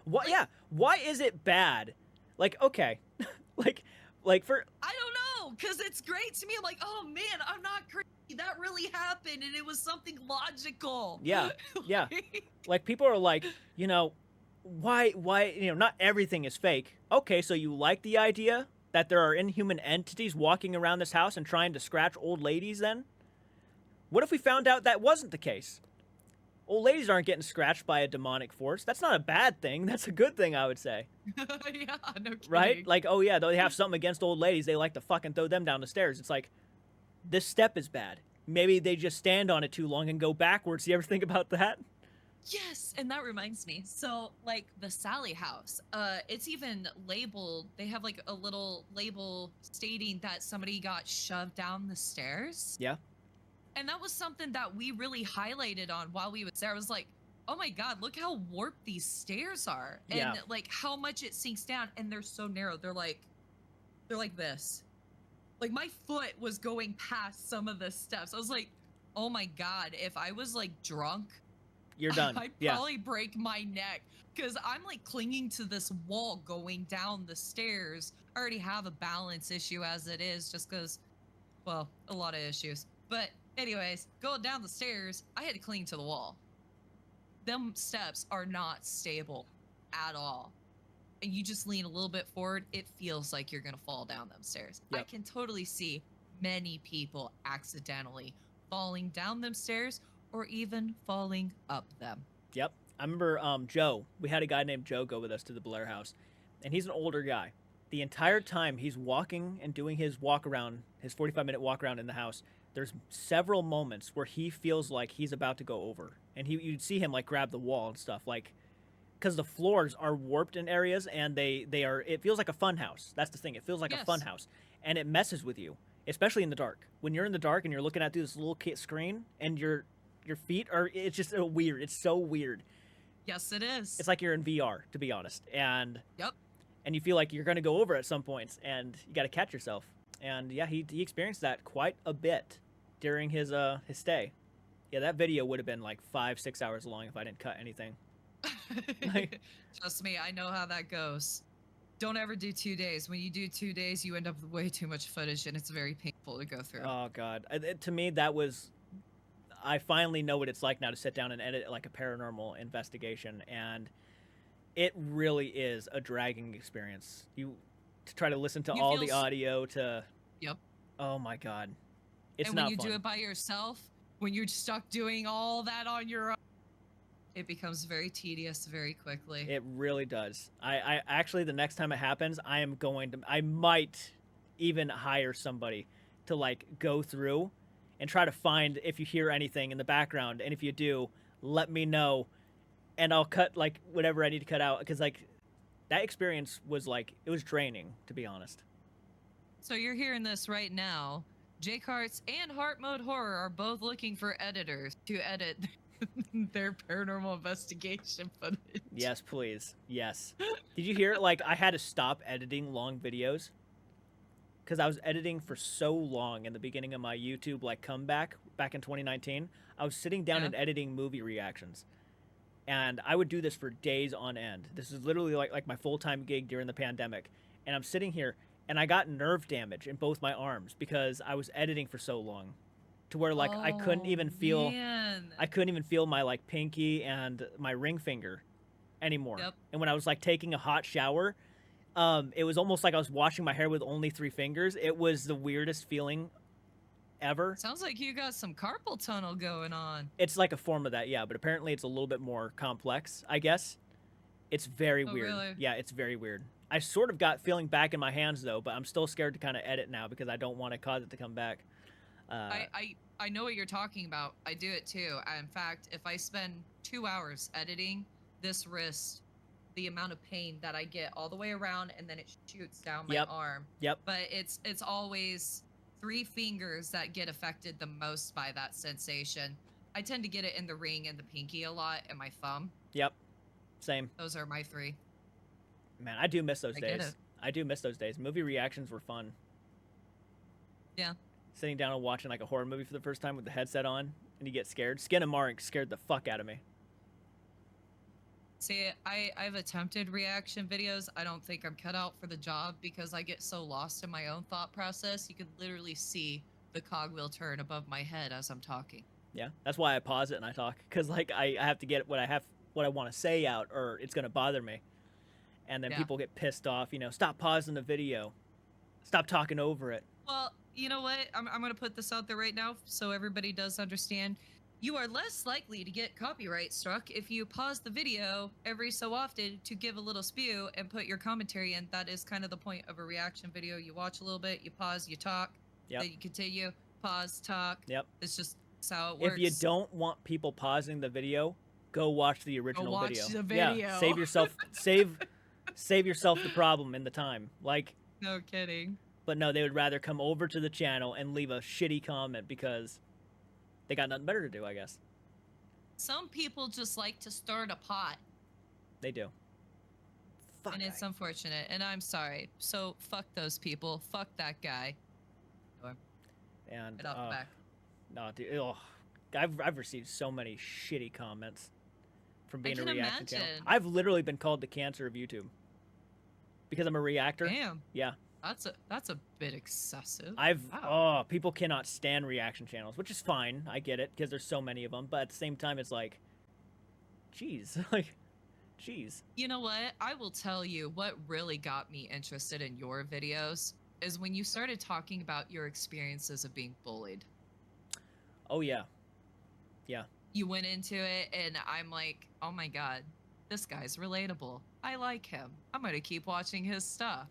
Why is it bad? Like, okay. like for... I don't know, because it's great to me. I'm like, oh, man, I'm not crazy. That really happened, and it was something logical. Yeah, yeah. Like, people are like, you know... Why, you know, not everything is fake. Okay, so you like the idea that there are inhuman entities walking around this house and trying to scratch old ladies then? What if we found out that wasn't the case? Old ladies aren't getting scratched by a demonic force. That's not a bad thing. That's a good thing, I would say. Yeah, no kidding. Right? Like, oh yeah, they have something against old ladies. They like to fucking throw them down the stairs. It's like, this step is bad. Maybe they just stand on it too long and go backwards. You ever think about that? Yes, and that reminds me. So, like, the Sally house, it's even labeled, they have, like, a little label stating that somebody got shoved down the stairs. Yeah. And that was something that we really highlighted on while we were there. I was like, oh my God, look how warped these stairs are. And, like, how much it sinks down. And they're so narrow. They're like this. Like, my foot was going past some of the steps. I was like, oh my God, if I was, like, drunk... you're done. I'd probably break my neck because I'm like clinging to this wall going down the stairs. I already have a balance issue as it is just because, well, a lot of issues. But anyways, going down the stairs, I had to cling to the wall. Them steps are not stable at all. And you just lean a little bit forward, it feels like you're going to fall down them stairs. Yep. I can totally see many people accidentally falling down them stairs or even falling up them. Yep. I remember Joe. We had a guy named Joe go with us to the Blair House, and he's an older guy. The entire time he's walking and doing his walk around, his 45-minute walk around in the house, there's several moments where he feels like he's about to go over. And you'd see him, like, grab the wall and stuff, like, because the floors are warped in areas, and they are, it feels like a fun house. That's the thing. It feels like a fun house, and it messes with you. especially in the dark. When you're in the dark and you're looking at through this little screen and your feet are, it's just weird. It's so weird. Yes, it is. It's like you're in VR, to be honest. And Yep. And you feel like you're going to go over at some points, and you got to catch yourself. And yeah, he experienced that quite a bit during his stay. Yeah, that video would have been like 5-6 hours long if I didn't cut anything. Trust me, I know how that goes. Don't ever do 2 days. When you do 2 days, you end up with way too much footage, and it's very painful to go through. Oh God, to me that was. I finally know what it's like now to sit down and edit like a paranormal investigation, and it really is a dragging experience. You to try to listen to all the audio to. Yep. Oh my God, it's and not when you fun. do it by yourself, when you're stuck doing all that on your own, it becomes very tedious very quickly. It really does. I actually, the next time it happens, I might even hire somebody to like go through and try to find if you hear anything in the background, and if you do, let me know, and I'll cut like whatever I need to cut out, because like that experience was like, it was draining, to be honest. So you're hearing this right now. Jake Hartz and Heart Mode Horror are both looking for editors to edit their paranormal investigation footage. Yes, please. Yes. Did you hear it? Like, I had to stop editing long videos because I was editing for so long in the beginning of my YouTube like comeback back in 2019. I was sitting down and editing movie reactions, and I would do this for days on end. This is literally like my full-time gig during the pandemic, and I'm sitting here and I got nerve damage in both my arms because I was editing for so long, to where like I couldn't even feel my like pinky and my ring finger anymore. Yep. And when I was like taking a hot shower, it was almost like I was washing my hair with only 3 fingers. It was the weirdest feeling ever. Sounds like you got some carpal tunnel going on. It's like a form of that, yeah, but apparently it's a little bit more complex, I guess. It's very weird. Really? Yeah, it's very weird. I sort of got feeling back in my hands though, but I'm still scared to kind of edit now because I don't want to cause it to come back. I know what you're talking about. I do it too. In fact, if I spend 2 hours editing this wrist, the amount of pain that I get all the way around, and then it shoots down my arm. Yep. But it's always 3 fingers that get affected the most by that sensation. I tend to get it in the ring and the pinky a lot, and my thumb. Yep. Same. Those are my 3. Man, I do miss those days. Get it. I do miss those days. Movie reactions were fun. Yeah. Sitting down and watching like a horror movie for the first time with the headset on, and you get scared. Skin and Mark scared the fuck out of me. See, I've attempted reaction videos. I don't think I'm cut out for the job because I get so lost in my own thought process. You could literally see the cogwheel turn above my head as I'm talking. Yeah, that's why I pause it and I talk, because like I have to get what I want to say out, or it's gonna bother me. And then people get pissed off. You know, stop pausing the video, stop talking over it. Well, you know what? I'm going to put this out there right now so everybody does understand. You are less likely to get copyright struck if you pause the video every so often to give a little spew and put your commentary in. That is kind of the point of a reaction video. You watch a little bit, you pause, you talk, then you continue, pause, talk. Yep. It's just how it works. If you don't want people pausing the video, go watch the original video. The video. Yeah, save yourself save yourself the problem in the time. Like, no kidding. But no, they would rather come over to the channel and leave a shitty comment because they got nothing better to do, I guess. Some people just like to start a pot. They do. Fuck. And it's unfortunate, and I'm sorry. So fuck those people. Fuck that guy. And Get off the back. No, dude. Oh, I've received so many shitty comments from being a reaction channel. I've literally been called the cancer of YouTube because I'm a reactor. Damn. Yeah. That's a bit excessive. People cannot stand reaction channels, which is fine. I get it because there's so many of them, but at the same time, it's like, geez, like, geez. You know what? I will tell you what really got me interested in your videos is when you started talking about your experiences of being bullied. Oh yeah, yeah. You went into it, and I'm like, oh my god, this guy's relatable. I like him. I'm gonna keep watching his stuff.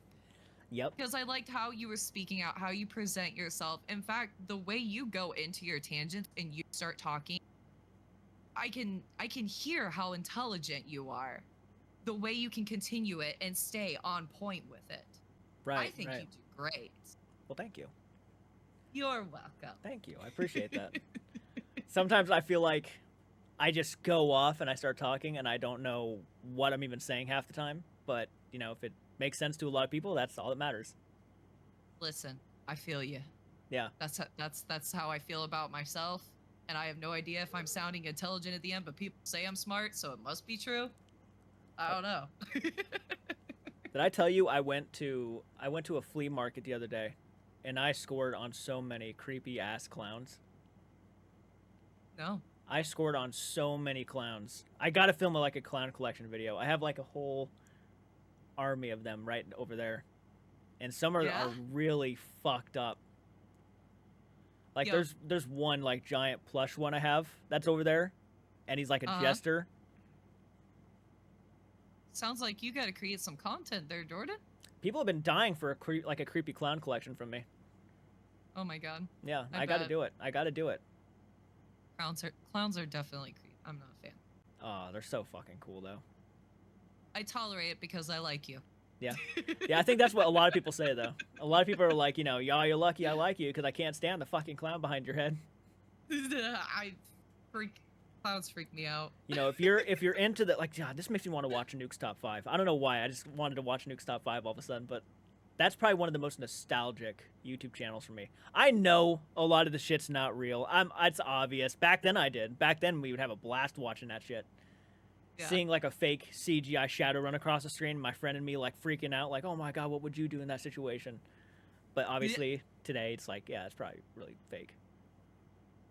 Yep. Because I liked how you were speaking out, how you present yourself. In fact, the way you go into your tangents and you start talking, I can hear how intelligent you are. The way you can continue it and stay on point with it. Right. I think you do great. Well, thank you. You're welcome. Thank you. I appreciate that. Sometimes I feel like I just go off and I start talking and I don't know what I'm even saying half the time. But, you know, if it makes sense to a lot of people, that's all that matters. Listen, I feel you. Yeah. That's how I feel about myself. And I have no idea if I'm sounding intelligent at the end, but people say I'm smart, so it must be true. I don't know. Did I tell you I went to a flea market the other day and I scored on so many creepy ass clowns? No. I scored on so many clowns. I gotta film like a clown collection video. I have like a whole army of them right over there. And some are really fucked up. Like there's one like giant plush one I have that's over there, and he's like a jester. Sounds like you got to create some content there, Jordan. People have been dying for a creepy clown collection from me. Oh my god. Yeah, I got to do it. I got to do it. Clowns are definitely creepy. I'm not a fan. Oh, they're so fucking cool though. I tolerate it because I like you. Yeah. Yeah, I think that's what a lot of people say though. A lot of people are like, you know, y'all, you're lucky I like you because I can't stand the fucking clown behind your head. Clowns freak me out. You know, if you're into that, like, God, this makes me want to watch Nuke's Top 5. I don't know why. I just wanted to watch Nuke's Top 5 all of a sudden, but that's probably one of the most nostalgic YouTube channels for me. I know a lot of the shit's not real. It's obvious. Back then I did. Back then we would have a blast watching that shit. Yeah. Seeing like a fake CGI shadow run across the screen, my friend and me like freaking out, like, oh my God, what would you do in that situation? But obviously today it's like, yeah, it's probably really fake.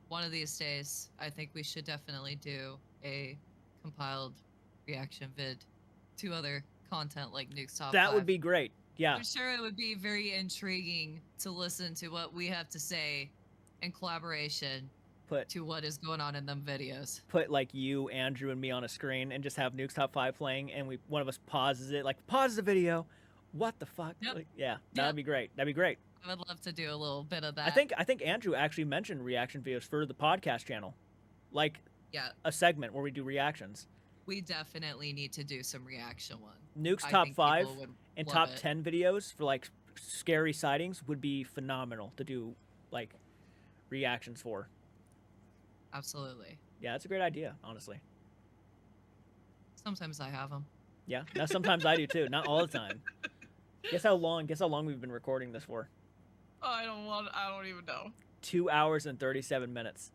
One of these days, I think we should definitely do a compiled reaction vid to other content like Nuke's Top 5. That would be great. Yeah. I'm sure it would be very intriguing to listen to what we have to say in collaboration to what is going on in them videos. Put like you, Andrew, and me on a screen and just have Nuke's Top 5 playing and one of us pauses it, like pause the video. What the fuck? Yep. Like, yeah, that'd be great. That'd be great. I would love to do a little bit of that. I think Andrew actually mentioned reaction videos for the podcast channel. Like a segment where we do reactions. We definitely need to do some reaction one. Nuke's Top 5 and Top 10 videos for like scary sightings would be phenomenal to do like reactions for. Absolutely. Yeah, that's a great idea, honestly. Sometimes I have them. Yeah, now sometimes I do too. Not all the time. Guess how long we've been recording this for? I don't even know. 2 hours and 37 minutes.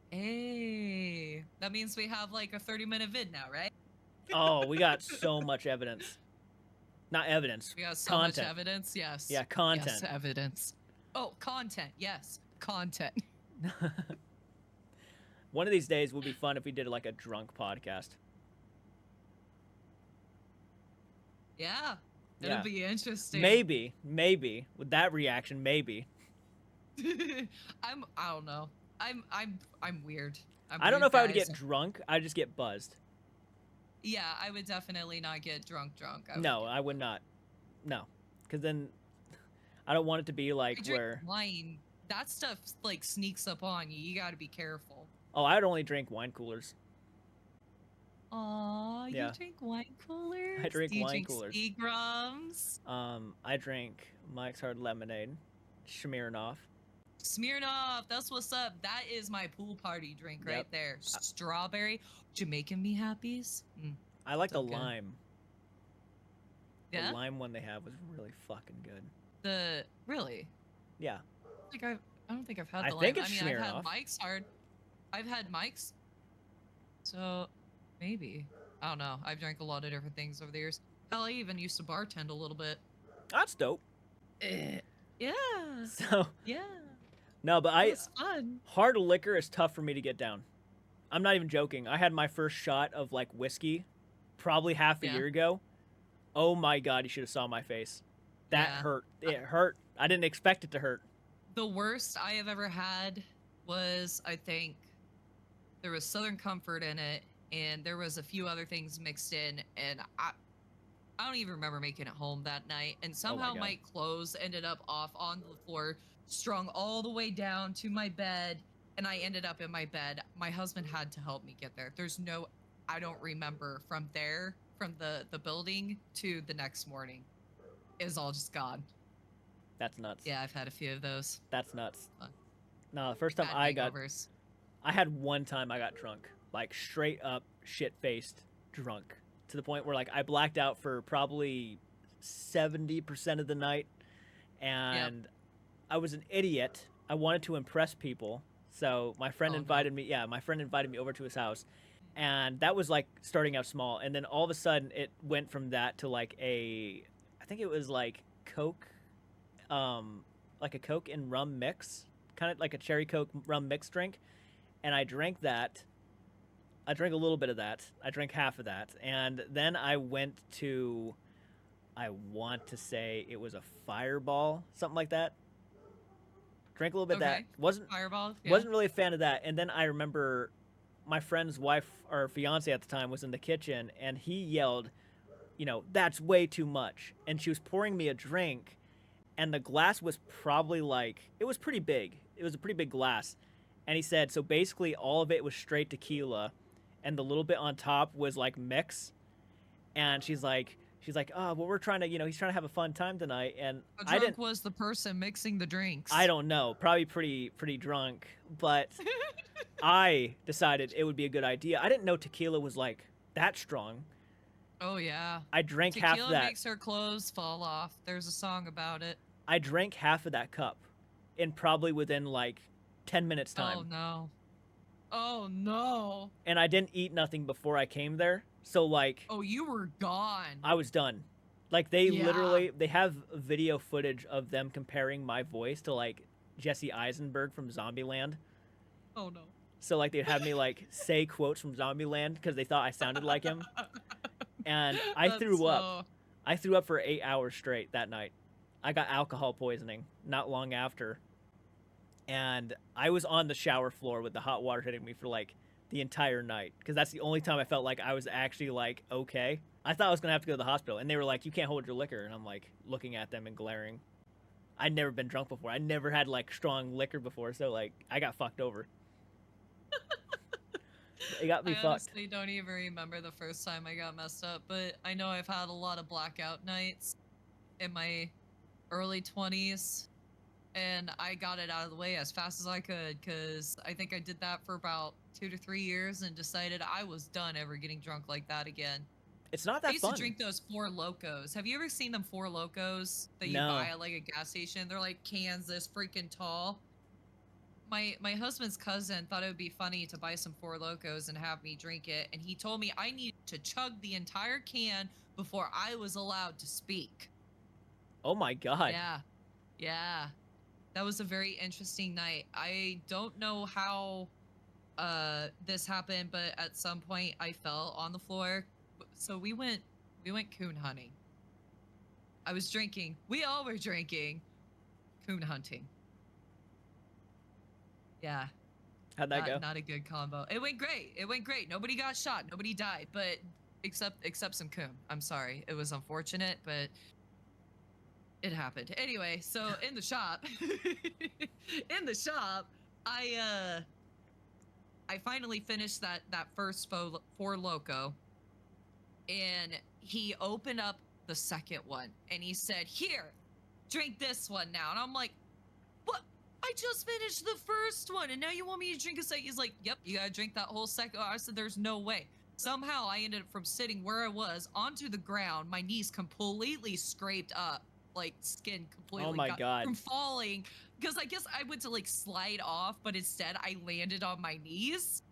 Hey, that means we have like a 30-minute vid now, right? Oh, we got so much evidence. Not evidence. We got so much evidence. Yes. Yeah, content. Yes, evidence. Oh, content. Yes, content. One of these days would be fun if we did like a drunk podcast. Yeah. It'll be interesting. Maybe with that reaction, maybe. I don't know. I'm weird. I don't know if I would get drunk. I'd just get buzzed. Yeah, I would definitely not get drunk. I would not. No, because then I don't want it to be like where wine. That stuff like sneaks up on you. You got to be careful. Oh, I'd only drink wine coolers. Aw, you drink wine coolers? I drink wine coolers. Seagrams? I drink Mike's Hard Lemonade, Smirnoff. Smirnoff, that's what's up. That is my pool party drink right there. Strawberry, Jamaican Me Happies. I like the lime. Yeah? The lime one they have was really fucking good. Really? Yeah. I don't think I've had the lime. I think it's Smirnoff. I've had Mike's Hard. I've had Mike's. So, maybe. I don't know. I've drank a lot of different things over the years. Hell, I even used to bartend a little bit. That's dope. Yeah. So. Yeah. No, but it's fun. Hard liquor is tough for me to get down. I'm not even joking. I had my first shot of like whiskey probably half a year ago. Oh my God, you should have saw my face. That hurt. It hurt. I didn't expect it to hurt. The worst I have ever had was, I think, there was Southern Comfort in it, and there was a few other things mixed in, and I don't even remember making it home that night. And somehow my clothes ended up off on the floor, strung all the way down to my bed, and I ended up in my bed. My husband had to help me get there. I don't remember from the building to the next morning. It was all just gone. That's nuts. Yeah, I've had a few of those. That's nuts. Fun. No, the first time Bad hangovers. I had one time I got drunk, like straight up shit faced drunk, to the point where like I blacked out for probably 70% of the night, and I was an idiot. I wanted to impress people, so my friend invited me. Yeah, my friend invited me over to his house, and that was like starting out small, and then all of a sudden it went from that to like I think it was like Coke, like a Coke and rum mix, kind of like a cherry Coke rum mix drink, and I drank that. I drank a little bit of that. I drank half of that, and then I went to, I want to say it was a Fireball, something like that. Drank a little bit of that. Fireball. Yeah. Wasn't really a fan of that. And then I remember my friend's wife or fiance at the time was in the kitchen, and he yelled, "That's way too much." And she was pouring me a drink, and the glass was probably like, it was pretty big. It was a pretty big glass. And he said, so basically all of it was straight tequila, and the little bit on top was like mix. And she's like, oh, well, we're trying to, he's trying to have a fun time tonight. And How drunk was the person mixing the drinks? I don't know, probably pretty drunk, but I decided it would be a good idea. I didn't know tequila was like that strong. Oh yeah. I drank half of that. Tequila makes her clothes fall off. There's a song about it. I drank half of that cup, in probably within like 10 minutes time. Oh no. Oh no. And I didn't eat nothing before I came there. So like, oh, you were gone. I was done. Like they literally, they have video footage of them comparing my voice to like Jesse Eisenberg from Zombieland. Oh no. So like they'd have me like say quotes from Zombieland because they thought I sounded like him. And I threw up. I threw up for 8 hours straight that night. I got alcohol poisoning not long after. And I was on the shower floor with the hot water hitting me for like the entire night, because that's the only time I felt like I was actually like okay. I thought I was gonna have to go to the hospital, and they were like, "You can't hold your liquor," and I'm like looking at them and glaring. I'd never been drunk before. I never had like strong liquor before, so like I got fucked over. It got me fucked. I honestly don't even remember the first time I got messed up, but I know I've had a lot of blackout nights in my early 20s. And I got it out of the way as fast as I could, because I think I did that for about 2 to 3 years and decided I was done ever getting drunk like that again. It's not that fun. I used to drink those Four Locos. Have you ever seen them Four Locos that you buy at like a gas station? They're like cans this freaking tall. My husband's cousin thought it would be funny to buy some Four Locos and have me drink it, and he told me I needed to chug the entire can before I was allowed to speak. Oh my god. Yeah. That was a very interesting night. I don't know how this happened, but at some point I fell on the floor. So we went coon hunting. I was drinking. We all were drinking. Coon hunting. Yeah. How'd that go? Not a good combo. It went great. Nobody got shot. Nobody died, but except some coon. I'm sorry. It was unfortunate, but it happened. Anyway, so in the shop, I finally finished that first Four Loco, and he opened up the second one, and he said, "Here, drink this one now." And I'm like, "What? I just finished the first one, and now you want me to drink a second?" He's like, "Yep, you gotta drink that whole second." I said, "There's no way." Somehow I ended up from sitting where I was onto the ground, my knees completely scraped up. Like skin completely. Oh my god. From falling, because I guess I went to like slide off, but instead I landed on my knees.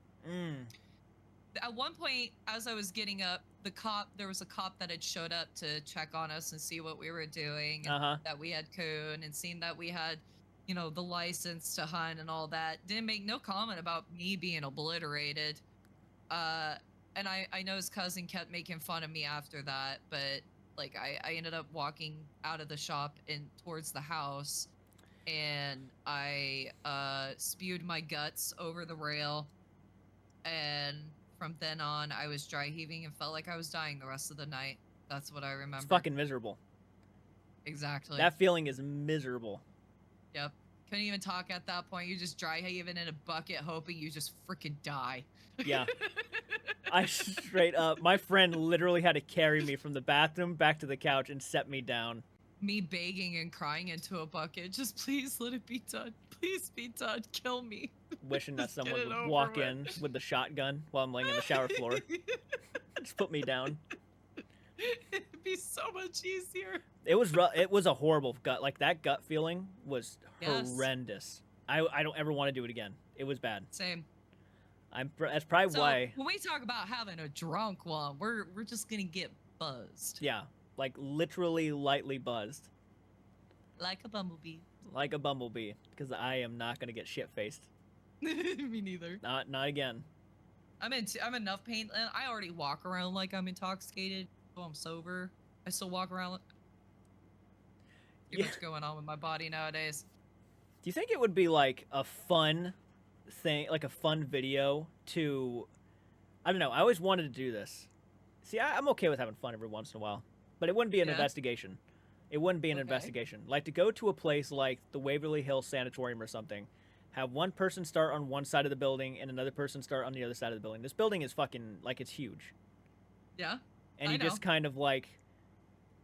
At one point, as I was getting up, there was a cop that had showed up to check on us and see what we were doing, that we had coon, and seen that we had, the license to hunt and all that. Didn't make no comment about me being obliterated. And I know his cousin kept making fun of me after that, but like I ended up walking out of the shop and towards the house, and I spewed my guts over the rail, and from then on I was dry heaving and felt like I was dying the rest of the night. That's what I remember. It's fucking miserable. Exactly. That feeling is miserable. Yep. Couldn't even talk at that point. You're just dry heaving in a bucket hoping you just freaking die. Yeah. I straight up, my friend literally had to carry me from the bathroom back to the couch and set me down. me begging and crying into a bucket. Just please let it be done. Please be done. Kill me. Wishing that Just get someone it would over walk with. in with the shotgun while I'm laying on the shower floor. Just put me down. It'd be so much easier. It was it was a horrible gut. Like that gut feeling was Yes. horrendous. I don't ever want to do it again. It was bad. Same. That's probably So why. when we talk about having a drunk one, we're just gonna get buzzed. Yeah, like literally lightly buzzed. Like a bumblebee. Like a bumblebee, because I am not gonna get shit faced. Me neither. Not again. I'm enough pain. And I already walk around like I'm intoxicated. So I'm sober. I still walk around. Too much going on with my body nowadays. Do you think it would be like a fun thing, like a fun video to? I don't know. I always wanted to do this. See, I'm okay with having fun every once in a while, but it wouldn't be an investigation. It wouldn't be an investigation. Like to go to a place like the Waverly Hills Sanatorium or something, have one person start on one side of the building and another person start on the other side of the building. This building is fucking, like, it's huge. Yeah. And you just kind of like,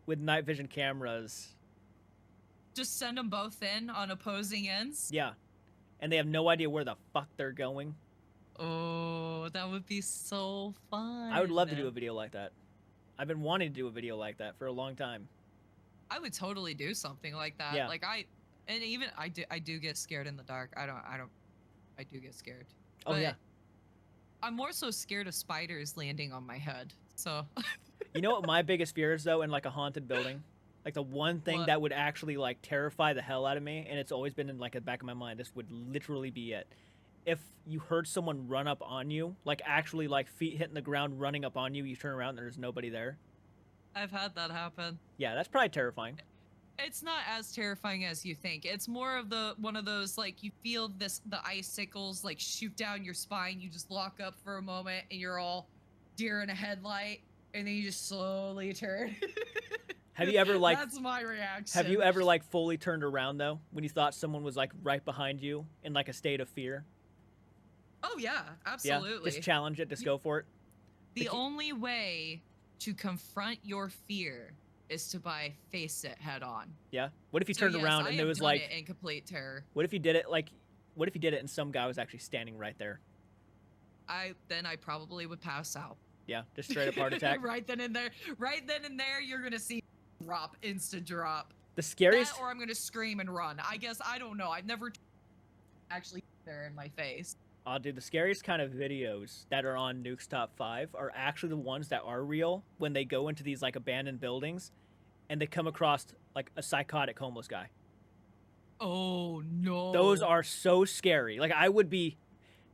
with night vision cameras. Just send them both in on opposing ends? Yeah. And they have no idea where the fuck they're going. Oh, that would be so fun. I would love to do a video like that. I've been wanting to do a video like that for a long time. I would totally do something like that. Yeah. Like I do get scared in the dark. I do get scared. Oh, but yeah. I'm more so scared of spiders landing on my head. So You know what my biggest fear is, though, in like a haunted building? Like the one thing that would actually like terrify the hell out of me, and it's always been in like the back of my mind, this would literally be it. If you heard someone run up on you, like actually like feet hitting the ground running up on you, you turn around and there's nobody there. I've had that happen. Yeah, that's probably terrifying. It's not as terrifying as you think. It's more of one of those, like, you feel the icicles like shoot down your spine. You just lock up for a moment and you're all deer in a headlight, and then you just slowly turn. Have you ever like? That's my reaction. Have you ever like fully turned around though, when you thought someone was like right behind you in like a state of fear? Oh yeah, absolutely. Yeah, just challenge it. Just go for it. The only way to confront your fear is to face it head on. Yeah. What if you turned around and it was like in complete terror? What if you did it like? What if you did it and some guy was actually standing right there? Then I probably would pass out. Yeah, just straight up heart attack. Right then and there, you're gonna see instant drop. The scariest. That, or I'm gonna scream and run. I guess, I don't know. I've never actually there in my face. Dude, the scariest kind of videos that are on Nuke's Top 5 are actually the ones that are real when they go into these like abandoned buildings and they come across like a psychotic homeless guy. Oh no. Those are so scary. Like I would be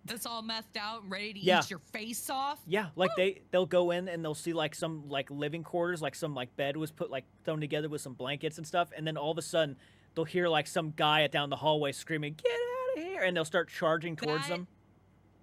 That's all methed out and ready to eat your face off? Yeah, like they'll go in and they'll see like some like living quarters, like some like bed was put like thrown together with some blankets and stuff, and then all of a sudden they'll hear like some guy down the hallway screaming, "Get out of here!" and they'll start charging towards them.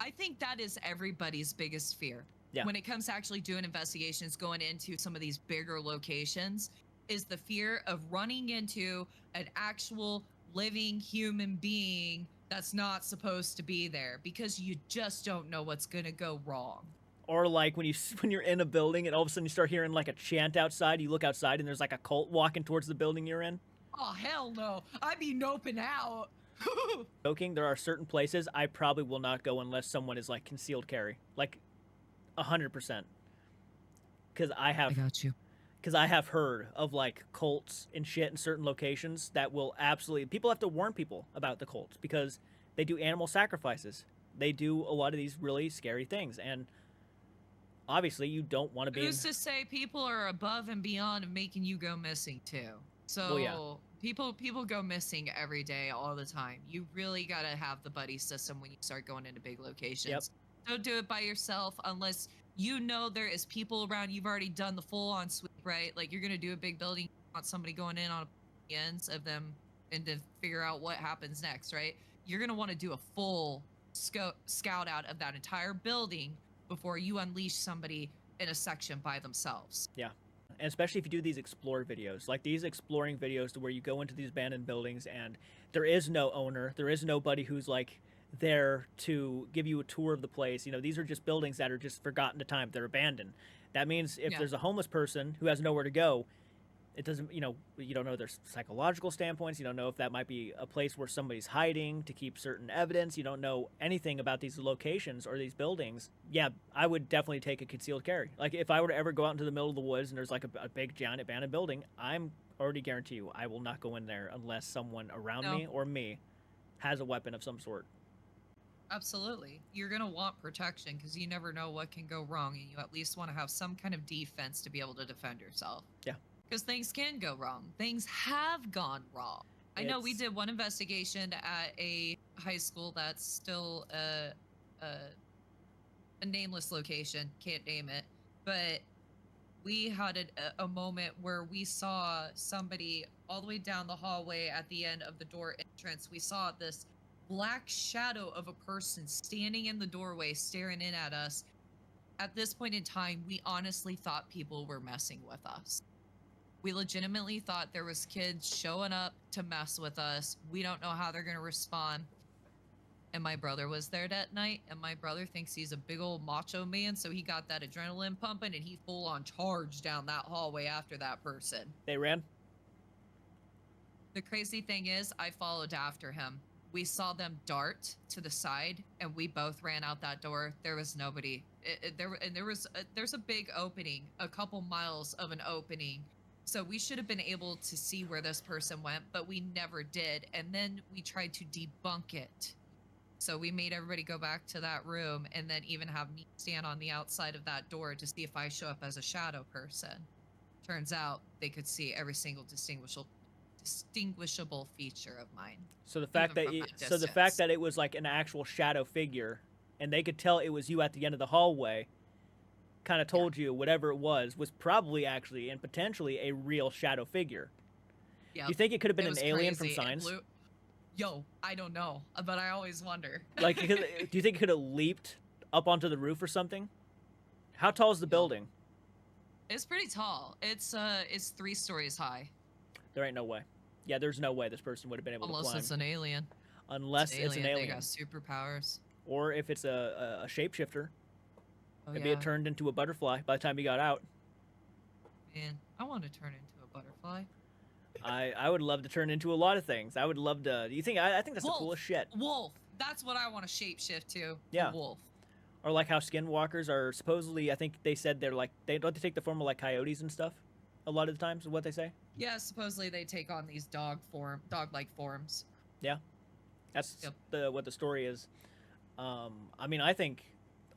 I think that is everybody's biggest fear. Yeah. When it comes to actually doing investigations, going into some of these bigger locations, is the fear of running into an actual living human being that's not supposed to be there, because you just don't know what's gonna go wrong. Or like when you're in a building and all of a sudden you start hearing like a chant outside, you look outside and there's like a cult walking towards the building you're in. Oh hell no! I'd be noping out. Joking, there are certain places I probably will not go unless someone is like concealed carry, like 100%. Because I got you. Because I have heard of like cults and shit in certain locations that will absolutely. People have to warn people about the cults because they do animal sacrifices. They do a lot of these really scary things, and obviously you don't want to be. Who's to say people are above and beyond of making you go missing too? So well, yeah. People go missing every day, all the time. You really gotta have the buddy system when you start going into big locations. Yep. Don't do it by yourself unless you know there is people around. You've already done the full-on sweep, right? Like you're gonna do a big building, you want somebody going in on the ends of them and to figure out what happens next, right? You're gonna want to do a full scout out of that entire building before you unleash somebody in a section by themselves. Yeah. And especially if you do these explore videos, like these exploring videos to where you go into these abandoned buildings and there is no owner, there is nobody who's like there to give you a tour of the place. You know, these are just buildings that are just forgotten to time. They're abandoned. That means if there's a homeless person who has nowhere to go, it doesn't, you know, you don't know their psychological standpoints. You don't know if that might be a place where somebody's hiding to keep certain evidence. You don't know anything about these locations or these buildings. Yeah, I would definitely take a concealed carry. Like if I were to ever go out into the middle of the woods and there's like a big giant abandoned building, I'm already guarantee you I will not go in there unless someone around No. me or me has a weapon of some sort. Absolutely. You're going to want protection because you never know what can go wrong, and you at least want to have some kind of defense to be able to defend yourself. Yeah. Because things can go wrong. Things have gone wrong. I know we did one investigation at a high school that's still a nameless location, can't name it, but we had a moment where we saw somebody all the way down the hallway at the end of the door entrance. We saw this black shadow of a person standing in the doorway staring in at us. At this point in time, we honestly thought people were messing with us. We legitimately thought there was kids showing up to mess with us. We don't know how they're going to respond. And my brother was there that night, and my brother thinks he's a big old macho man, so he got that adrenaline pumping, and he full on charged down that hallway after that person. They ran? The crazy thing is, I followed after him. We saw them dart to the side, and we both ran out that door. There was nobody. There's a big opening, a couple miles of an opening. So we should have been able to see where this person went, but we never did. And then we tried to debunk it. So we made everybody go back to that room and then even have me stand on the outside of that door to see if I show up as a shadow person. Turns out they could see every single distinguishable feature of mine. So the fact that it was like an actual shadow figure and they could tell it was you at the end of the hallway kind of told you whatever it was probably actually and potentially a real shadow figure. Yeah. Do you think it could have been an alien from crazy. Signs? Yo, I don't know, but I always wonder. Like, do you think it could have leaped up onto the roof or something? How tall is the building? It's pretty tall. It's 3 stories high. There ain't no way. Yeah, there's no way this person would have been able to climb. Unless it's an alien. Unless it's an alien. They got superpowers. Or if it's a shapeshifter. Oh, Maybe it turned into a butterfly by the time he got out. Man, I want to turn into a butterfly. I would love to turn into a lot of things. I would love to. You think? I think that's Wolf. the coolest shit. Wolf. That's what I want to shapeshift to. Yeah. A wolf. Or like how skinwalkers are supposedly. I think they said they're like they take the form of like coyotes and stuff. A lot of the times, is what they say. Yeah, supposedly they take on these dog-like forms. Yeah, that's what the story is. I mean, I think.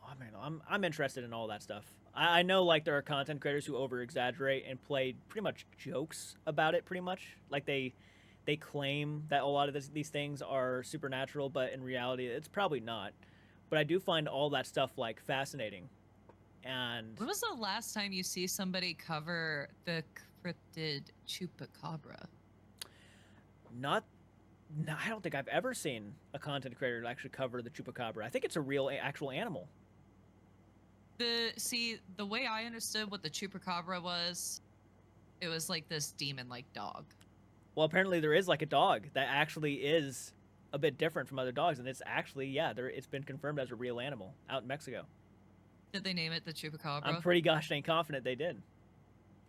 I mean, I'm interested in all that stuff. I know like there are content creators who over exaggerate and play pretty much jokes about it. Pretty much like they claim that a lot of these things are supernatural, but in reality, it's probably not. But I do find all that stuff like fascinating. And when was the last time you see somebody cover the cryptid chupacabra? I don't think I've ever seen a content creator actually cover the chupacabra. I think it's a real actual animal. The way I understood what the chupacabra was, it was like this demon-like dog. Well, apparently there is like a dog that actually is a bit different from other dogs, and it's actually it's been confirmed as a real animal out in Mexico. Did they name it the chupacabra? I'm pretty gosh dang confident they did.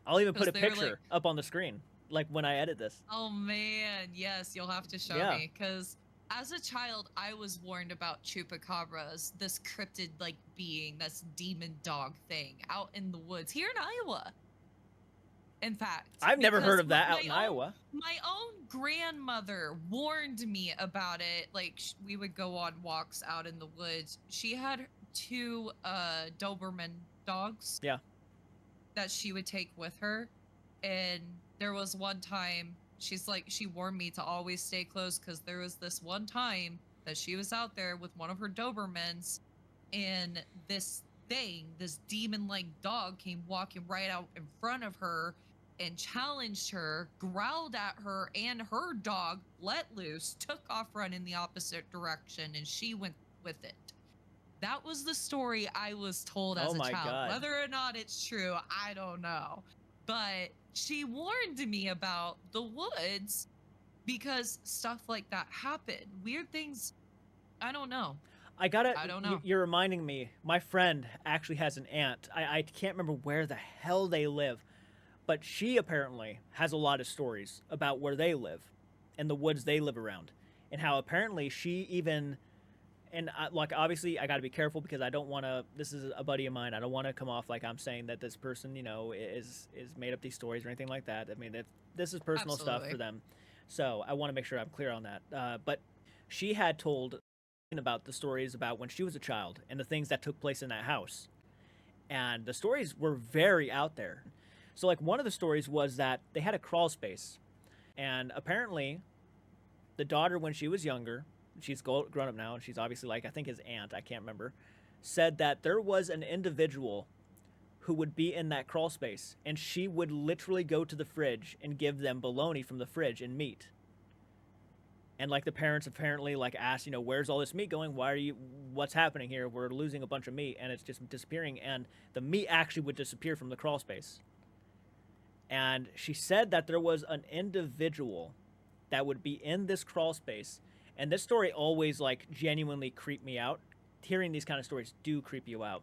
I'll even put a picture up on the screen, like when I edit this. Oh man, yes, you'll have to show me, because as a child, I was warned about chupacabras, this cryptid-like being, this demon dog thing, out in the woods here in Iowa. In fact, I've never heard of that out in Iowa. My own grandmother warned me about it. Like, we would go on walks out in the woods. She had 2 Doberman dogs. Yeah. That she would take with her. And there was one time, she warned me to always stay close, because there was this one time that she was out there with one of her Dobermans, and this demon-like dog came walking right out in front of her and challenged her, growled at her, and her dog let loose, took off running the opposite direction, and she went with it. That was the story I was told as a child. God. Whether or not it's true, I don't know. But she warned me about the woods because stuff like that happened. Weird things, I don't know. I don't know. You're reminding me. My friend actually has an aunt. I can't remember where the hell they live, But she apparently has a lot of stories about where they live and the woods they live around, and how apparently she even, and like obviously I got to be careful because I don't want to, this is a buddy of mine, I don't want to come off like I'm saying that this person, you know, is made up these stories or anything like that. I mean, this is personal stuff for them, so I want to make sure I'm clear on that. But she had told about the stories about when she was a child and the things that took place in that house, and the stories were very out there. So like one of the stories was that they had a crawl space, and apparently the daughter, when she was younger, she's grown up now, and she's obviously like, I think his aunt, I can't remember, said that there was an individual who would be in that crawl space, and she would literally go to the fridge and give them bologna from the fridge and meat. And like the parents apparently like asked, you know, where's all this meat going? What's happening here? We're losing a bunch of meat and it's just disappearing. And the meat actually would disappear from the crawl space. And she said that there was an individual that would be in this crawl space. And this story always like genuinely creeped me out. Hearing these kind of stories do creep you out.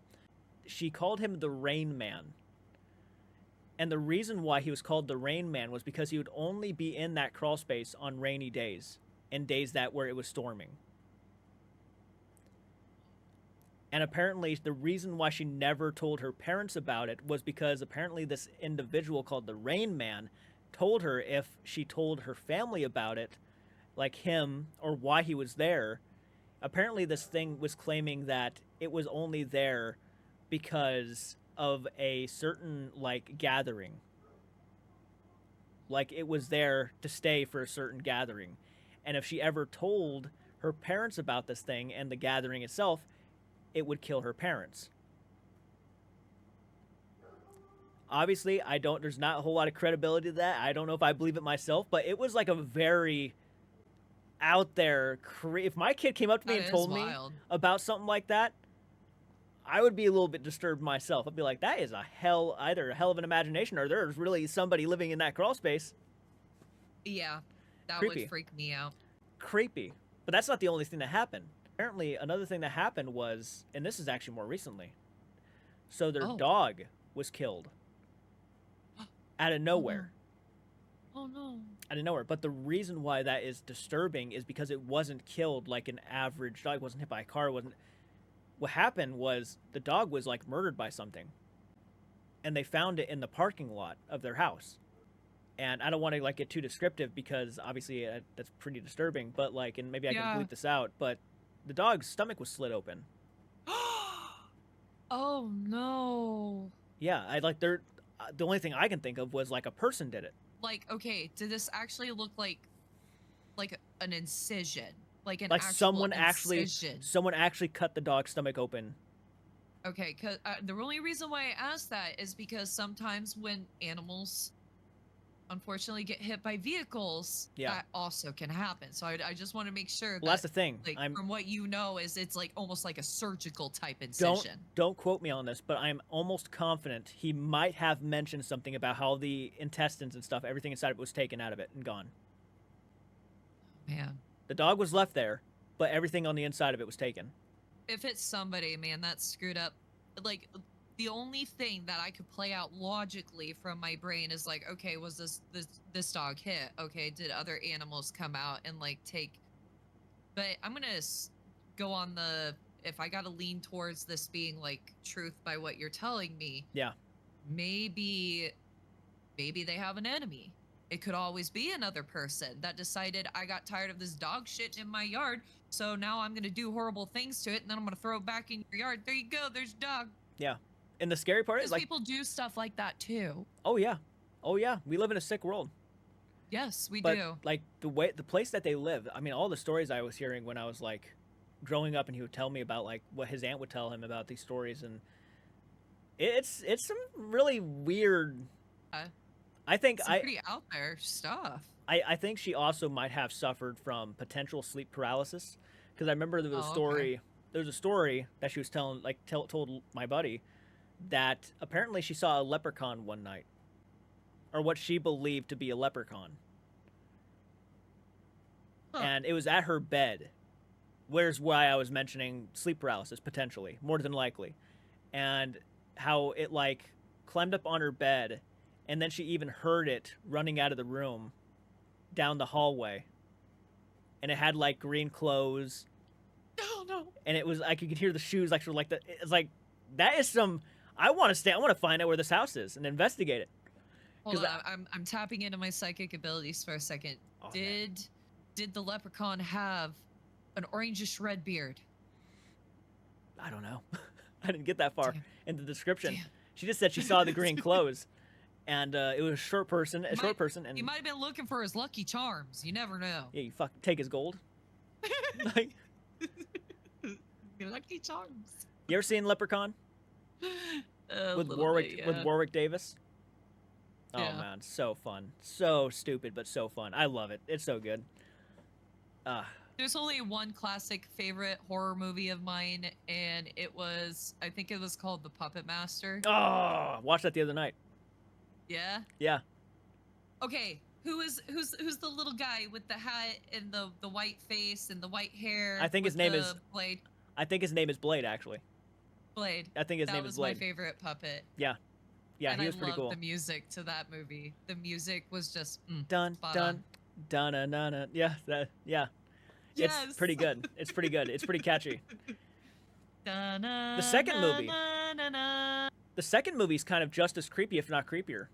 She called him the Rain Man. And the reason why he was called the Rain Man was because he would only be in that crawl space on rainy days and days where it was storming. And apparently the reason why she never told her parents about it was because apparently this individual called the Rain Man told her if she told her family about it, like him, or why he was there, apparently this thing was claiming that it was only there because of a certain, like, gathering. Like, it was there to stay for a certain gathering. And if she ever told her parents about this thing and the gathering itself, it would kill her parents. Obviously, there's not a whole lot of credibility to that. I don't know if I believe it myself, but it was like a very out there, if my kid came up to me and told me about something like that, I would be a little bit disturbed myself. I'd be like, that is either a hell of an imagination or there's really somebody living in that crawl space. Yeah, that Creepy. would freak me out. Creepy. But that's not the only thing that happened. Apparently, another thing that happened was, and this is actually more recently, so their dog was killed out of nowhere. Oh no. Out of nowhere. But the reason why that is disturbing is because it wasn't killed like an average dog. It wasn't hit by a car. What happened was the dog was like murdered by something, and they found it in the parking lot of their house. And I don't want to like get too descriptive because obviously that's pretty disturbing, but like, and maybe I can bleep this out, but the dog's stomach was slit open. Oh no. Yeah, the only thing I can think of was like a person did it. Like, okay, did this actually look like an incision? Like someone actually cut the dog's stomach open. Okay, cause the only reason why I asked that is because sometimes when animals unfortunately get hit by vehicles, that also can happen. So I just want to make sure. Well, that's the thing. Like, from what you know, it's like almost like a surgical type incision. Don't quote me on this, but I'm almost confident he might have mentioned something about how the intestines and stuff, everything inside of it was taken out of it and gone. Man. The dog was left there, but everything on the inside of it was taken. If it's somebody, man, that's screwed up. Like, the only thing that I could play out logically from my brain is like, okay, was this dog hit? Okay, did other animals come out and like take? But I'm gonna go on if I gotta lean towards this being like truth by what you're telling me. Yeah. Maybe they have an enemy. It could always be another person that decided I got tired of this dog shit in my yard, so now I'm gonna do horrible things to it, and then I'm gonna throw it back in your yard. There you go. There's dog. Yeah. And the scary part is like people do stuff like that too. Oh yeah. We live in a sick world. Yes, we do. Like the place that they live, I mean, all the stories I was hearing when I was like growing up, and he would tell me about like what his aunt would tell him about these stories, and it's some really weird. I think pretty out there stuff. I think she also might have suffered from potential sleep paralysis, because I remember there was a story. Okay. There was a story that she was telling, like told my buddy, that apparently she saw a leprechaun one night, or what she believed to be a leprechaun, and it was at her bed. Where's why I was mentioning sleep paralysis potentially, more than likely, and how it like climbed up on her bed and then she even heard it running out of the room down the hallway. And it had like green clothes. Oh no. And it was like you could hear the shoes like sort of like the it's like that is some I want to find out where this house is and investigate it. Hold on, I'm tapping into my psychic abilities for a second. Oh, did the leprechaun have an orangish red beard? I don't know. I didn't get that far in the description. Damn. She just said she saw the green clothes, and it was a short person, and he might have been looking for his Lucky Charms. You never know. Yeah, you fucking take his gold. Like, Lucky Charms. you ever seen Leprechaun with Warwick Davis? Oh Yeah. man, so fun, so stupid, but so fun. I love it. It's so good. There's only one classic favorite horror movie of mine, and I think it was called The Puppet Master. Oh, watched that the other night. Yeah? Yeah. Okay, who's the little guy with the hat and the white face and the white hair? I think his name is Blade. I think his name is Blade, actually. Blade. I think his name is Blade. That was my favorite puppet. Yeah. Yeah, and he was pretty cool. I loved the music to that movie. The music was just dun dun dun dun dun. Yeah, yeah. Yes. It's pretty good. It's pretty good. It's pretty catchy. The second movie's kind of just as creepy, if not creepier.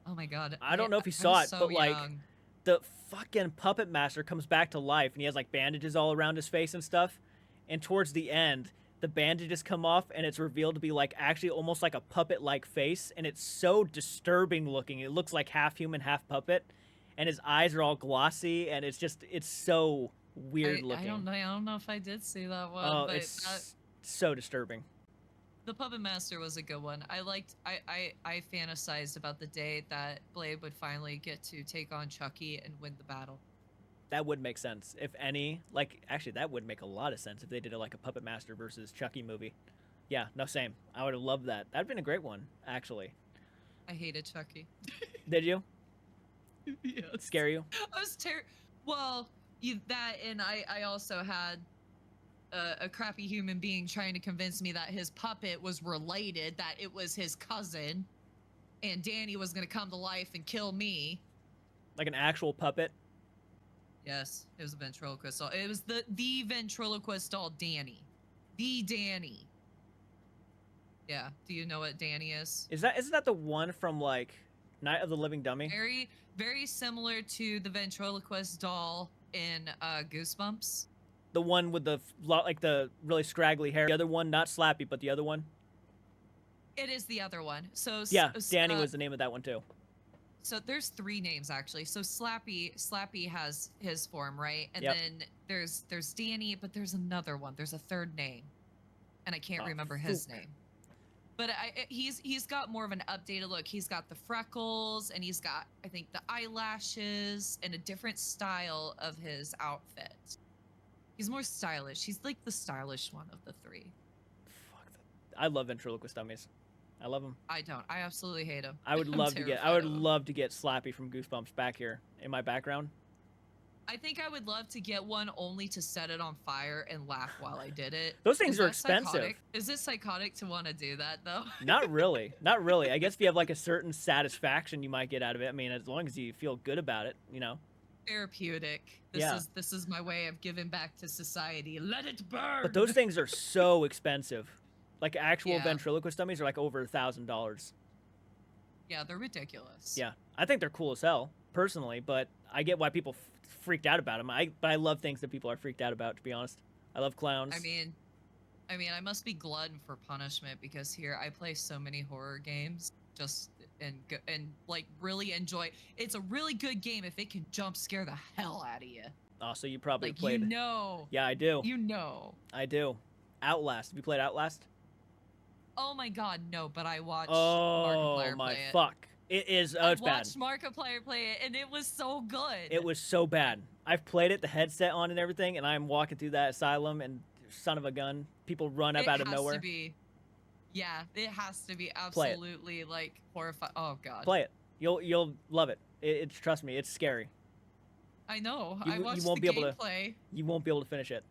Oh my god. I don't know if you saw it, but like young. the fucking puppet master comes back to life and he has like bandages all around his face and stuff. And towards the end, the bandages come off and it's revealed to be like actually almost like a puppet-like face, and it's so disturbing looking. It looks like half human, half puppet, and his eyes are all glossy, and it's so weird looking. I don't know if I did see that one. Oh, but it's so disturbing. The Puppet Master was a good one. I fantasized about the day that Blade would finally get to take on Chucky and win the battle. That would make sense. If any, like, actually, that would make a lot of sense if they did like a Puppet Master versus Chucky movie. Yeah, no, same. I would have loved that. That'd been a great one, actually. I hated Chucky. Did you? Yes. Scare you? I was Well, and I also had a crappy human being trying to convince me that his puppet was related, that it was his cousin, and Danny was going to come to life and kill me. Like an actual puppet? Yes, it was a ventriloquist doll. It was the ventriloquist doll Danny. The Danny. Yeah, do you know what Danny is? Isn't that the one from like Night of the Living Dummy? Very, very similar to the ventriloquist doll in Goosebumps. The one with the really scraggly hair. The other one, not Slappy, but the other one. It is the other one. So yeah, Danny was the name of that one too. So there's 3 names actually. So Slappy has his form, right? And yep. then there's Danny, but there's another one. There's a 3rd name, and I can't remember his name. But he's got more of an updated look. He's got the freckles, and he's got, I think, the eyelashes and a different style of his outfit. He's more stylish. He's like the stylish one of the 3. Fuck that. I love ventriloquist dummies. I love them. I don't. I absolutely hate them. I would love to get Slappy from Goosebumps back here in my background. I think I would love to get one only to set it on fire and laugh while I did it. Those things are expensive. Psychotic? Is it psychotic to want to do that, though? Not really. Not really. I guess if you have like a certain satisfaction you might get out of it. I mean, as long as you feel good about it, you know. Therapeutic. This is my way of giving back to society. Let it burn. But those things are so expensive. Like actual ventriloquist dummies are like over $1,000. Yeah, they're ridiculous. Yeah, I think they're cool as hell, personally, but I get why people freaked out about them. But I love things that people are freaked out about, to be honest. I love clowns. I mean, I must be glutton for punishment because here I play so many horror games, and like really enjoy. It's a really good game if it can jump scare the hell out of you. Oh, so you probably like, played. You know. Yeah, I do. You know. I do. Outlast. Have you played Outlast? Oh my god, no, but I watched Markiplier play it. Fuck. It is, it's bad. I watched Markiplier play it, and it was so good. It was so bad. I've played it, the headset on and everything, and I'm walking through that asylum, and son of a gun, people run up out of nowhere. Yeah, it has to be absolutely, like, horrifying. Oh, God. Play it. You'll love it. It's trust me, it's scary. I know. I watched the gameplay. You won't be able to finish it.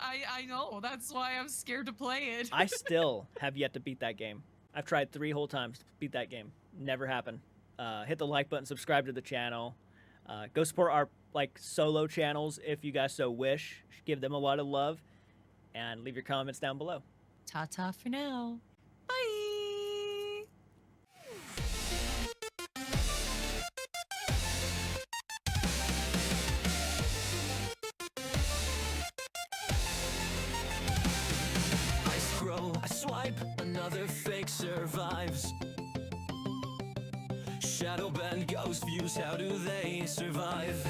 I know. That's why I'm scared to play it. I still have yet to beat that game. I've tried 3 whole times to beat that game. Never happened. hit the like button, subscribe to the channel. Go support our solo channels if you guys so wish. Give them a lot of love, and leave your comments down below. Ta-ta for now. Bye. I scroll, I swipe, another fake survives. Shadow band ghost views, how do they survive?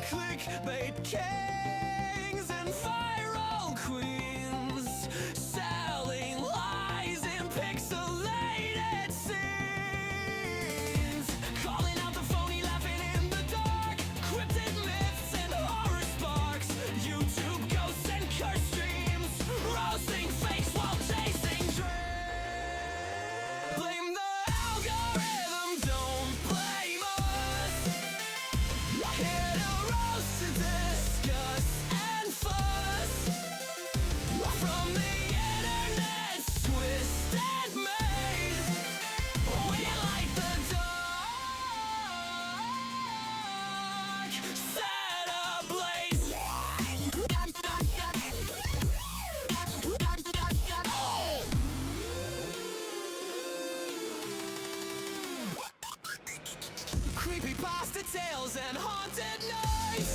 Clickbait kings and viral queens, selling lies in pixelated scenes, calling out the phony, laughing in the dark, cryptid myths and horror sparks, YouTube ghosts and curse streams, roasting fakes while chasing dreams. Blame the algorithm, don't blame us. Here to roast, to discuss and fuss. From the internet's twisted maze, we light the dark, set ablaze. Creepypasta tales and haunted nights.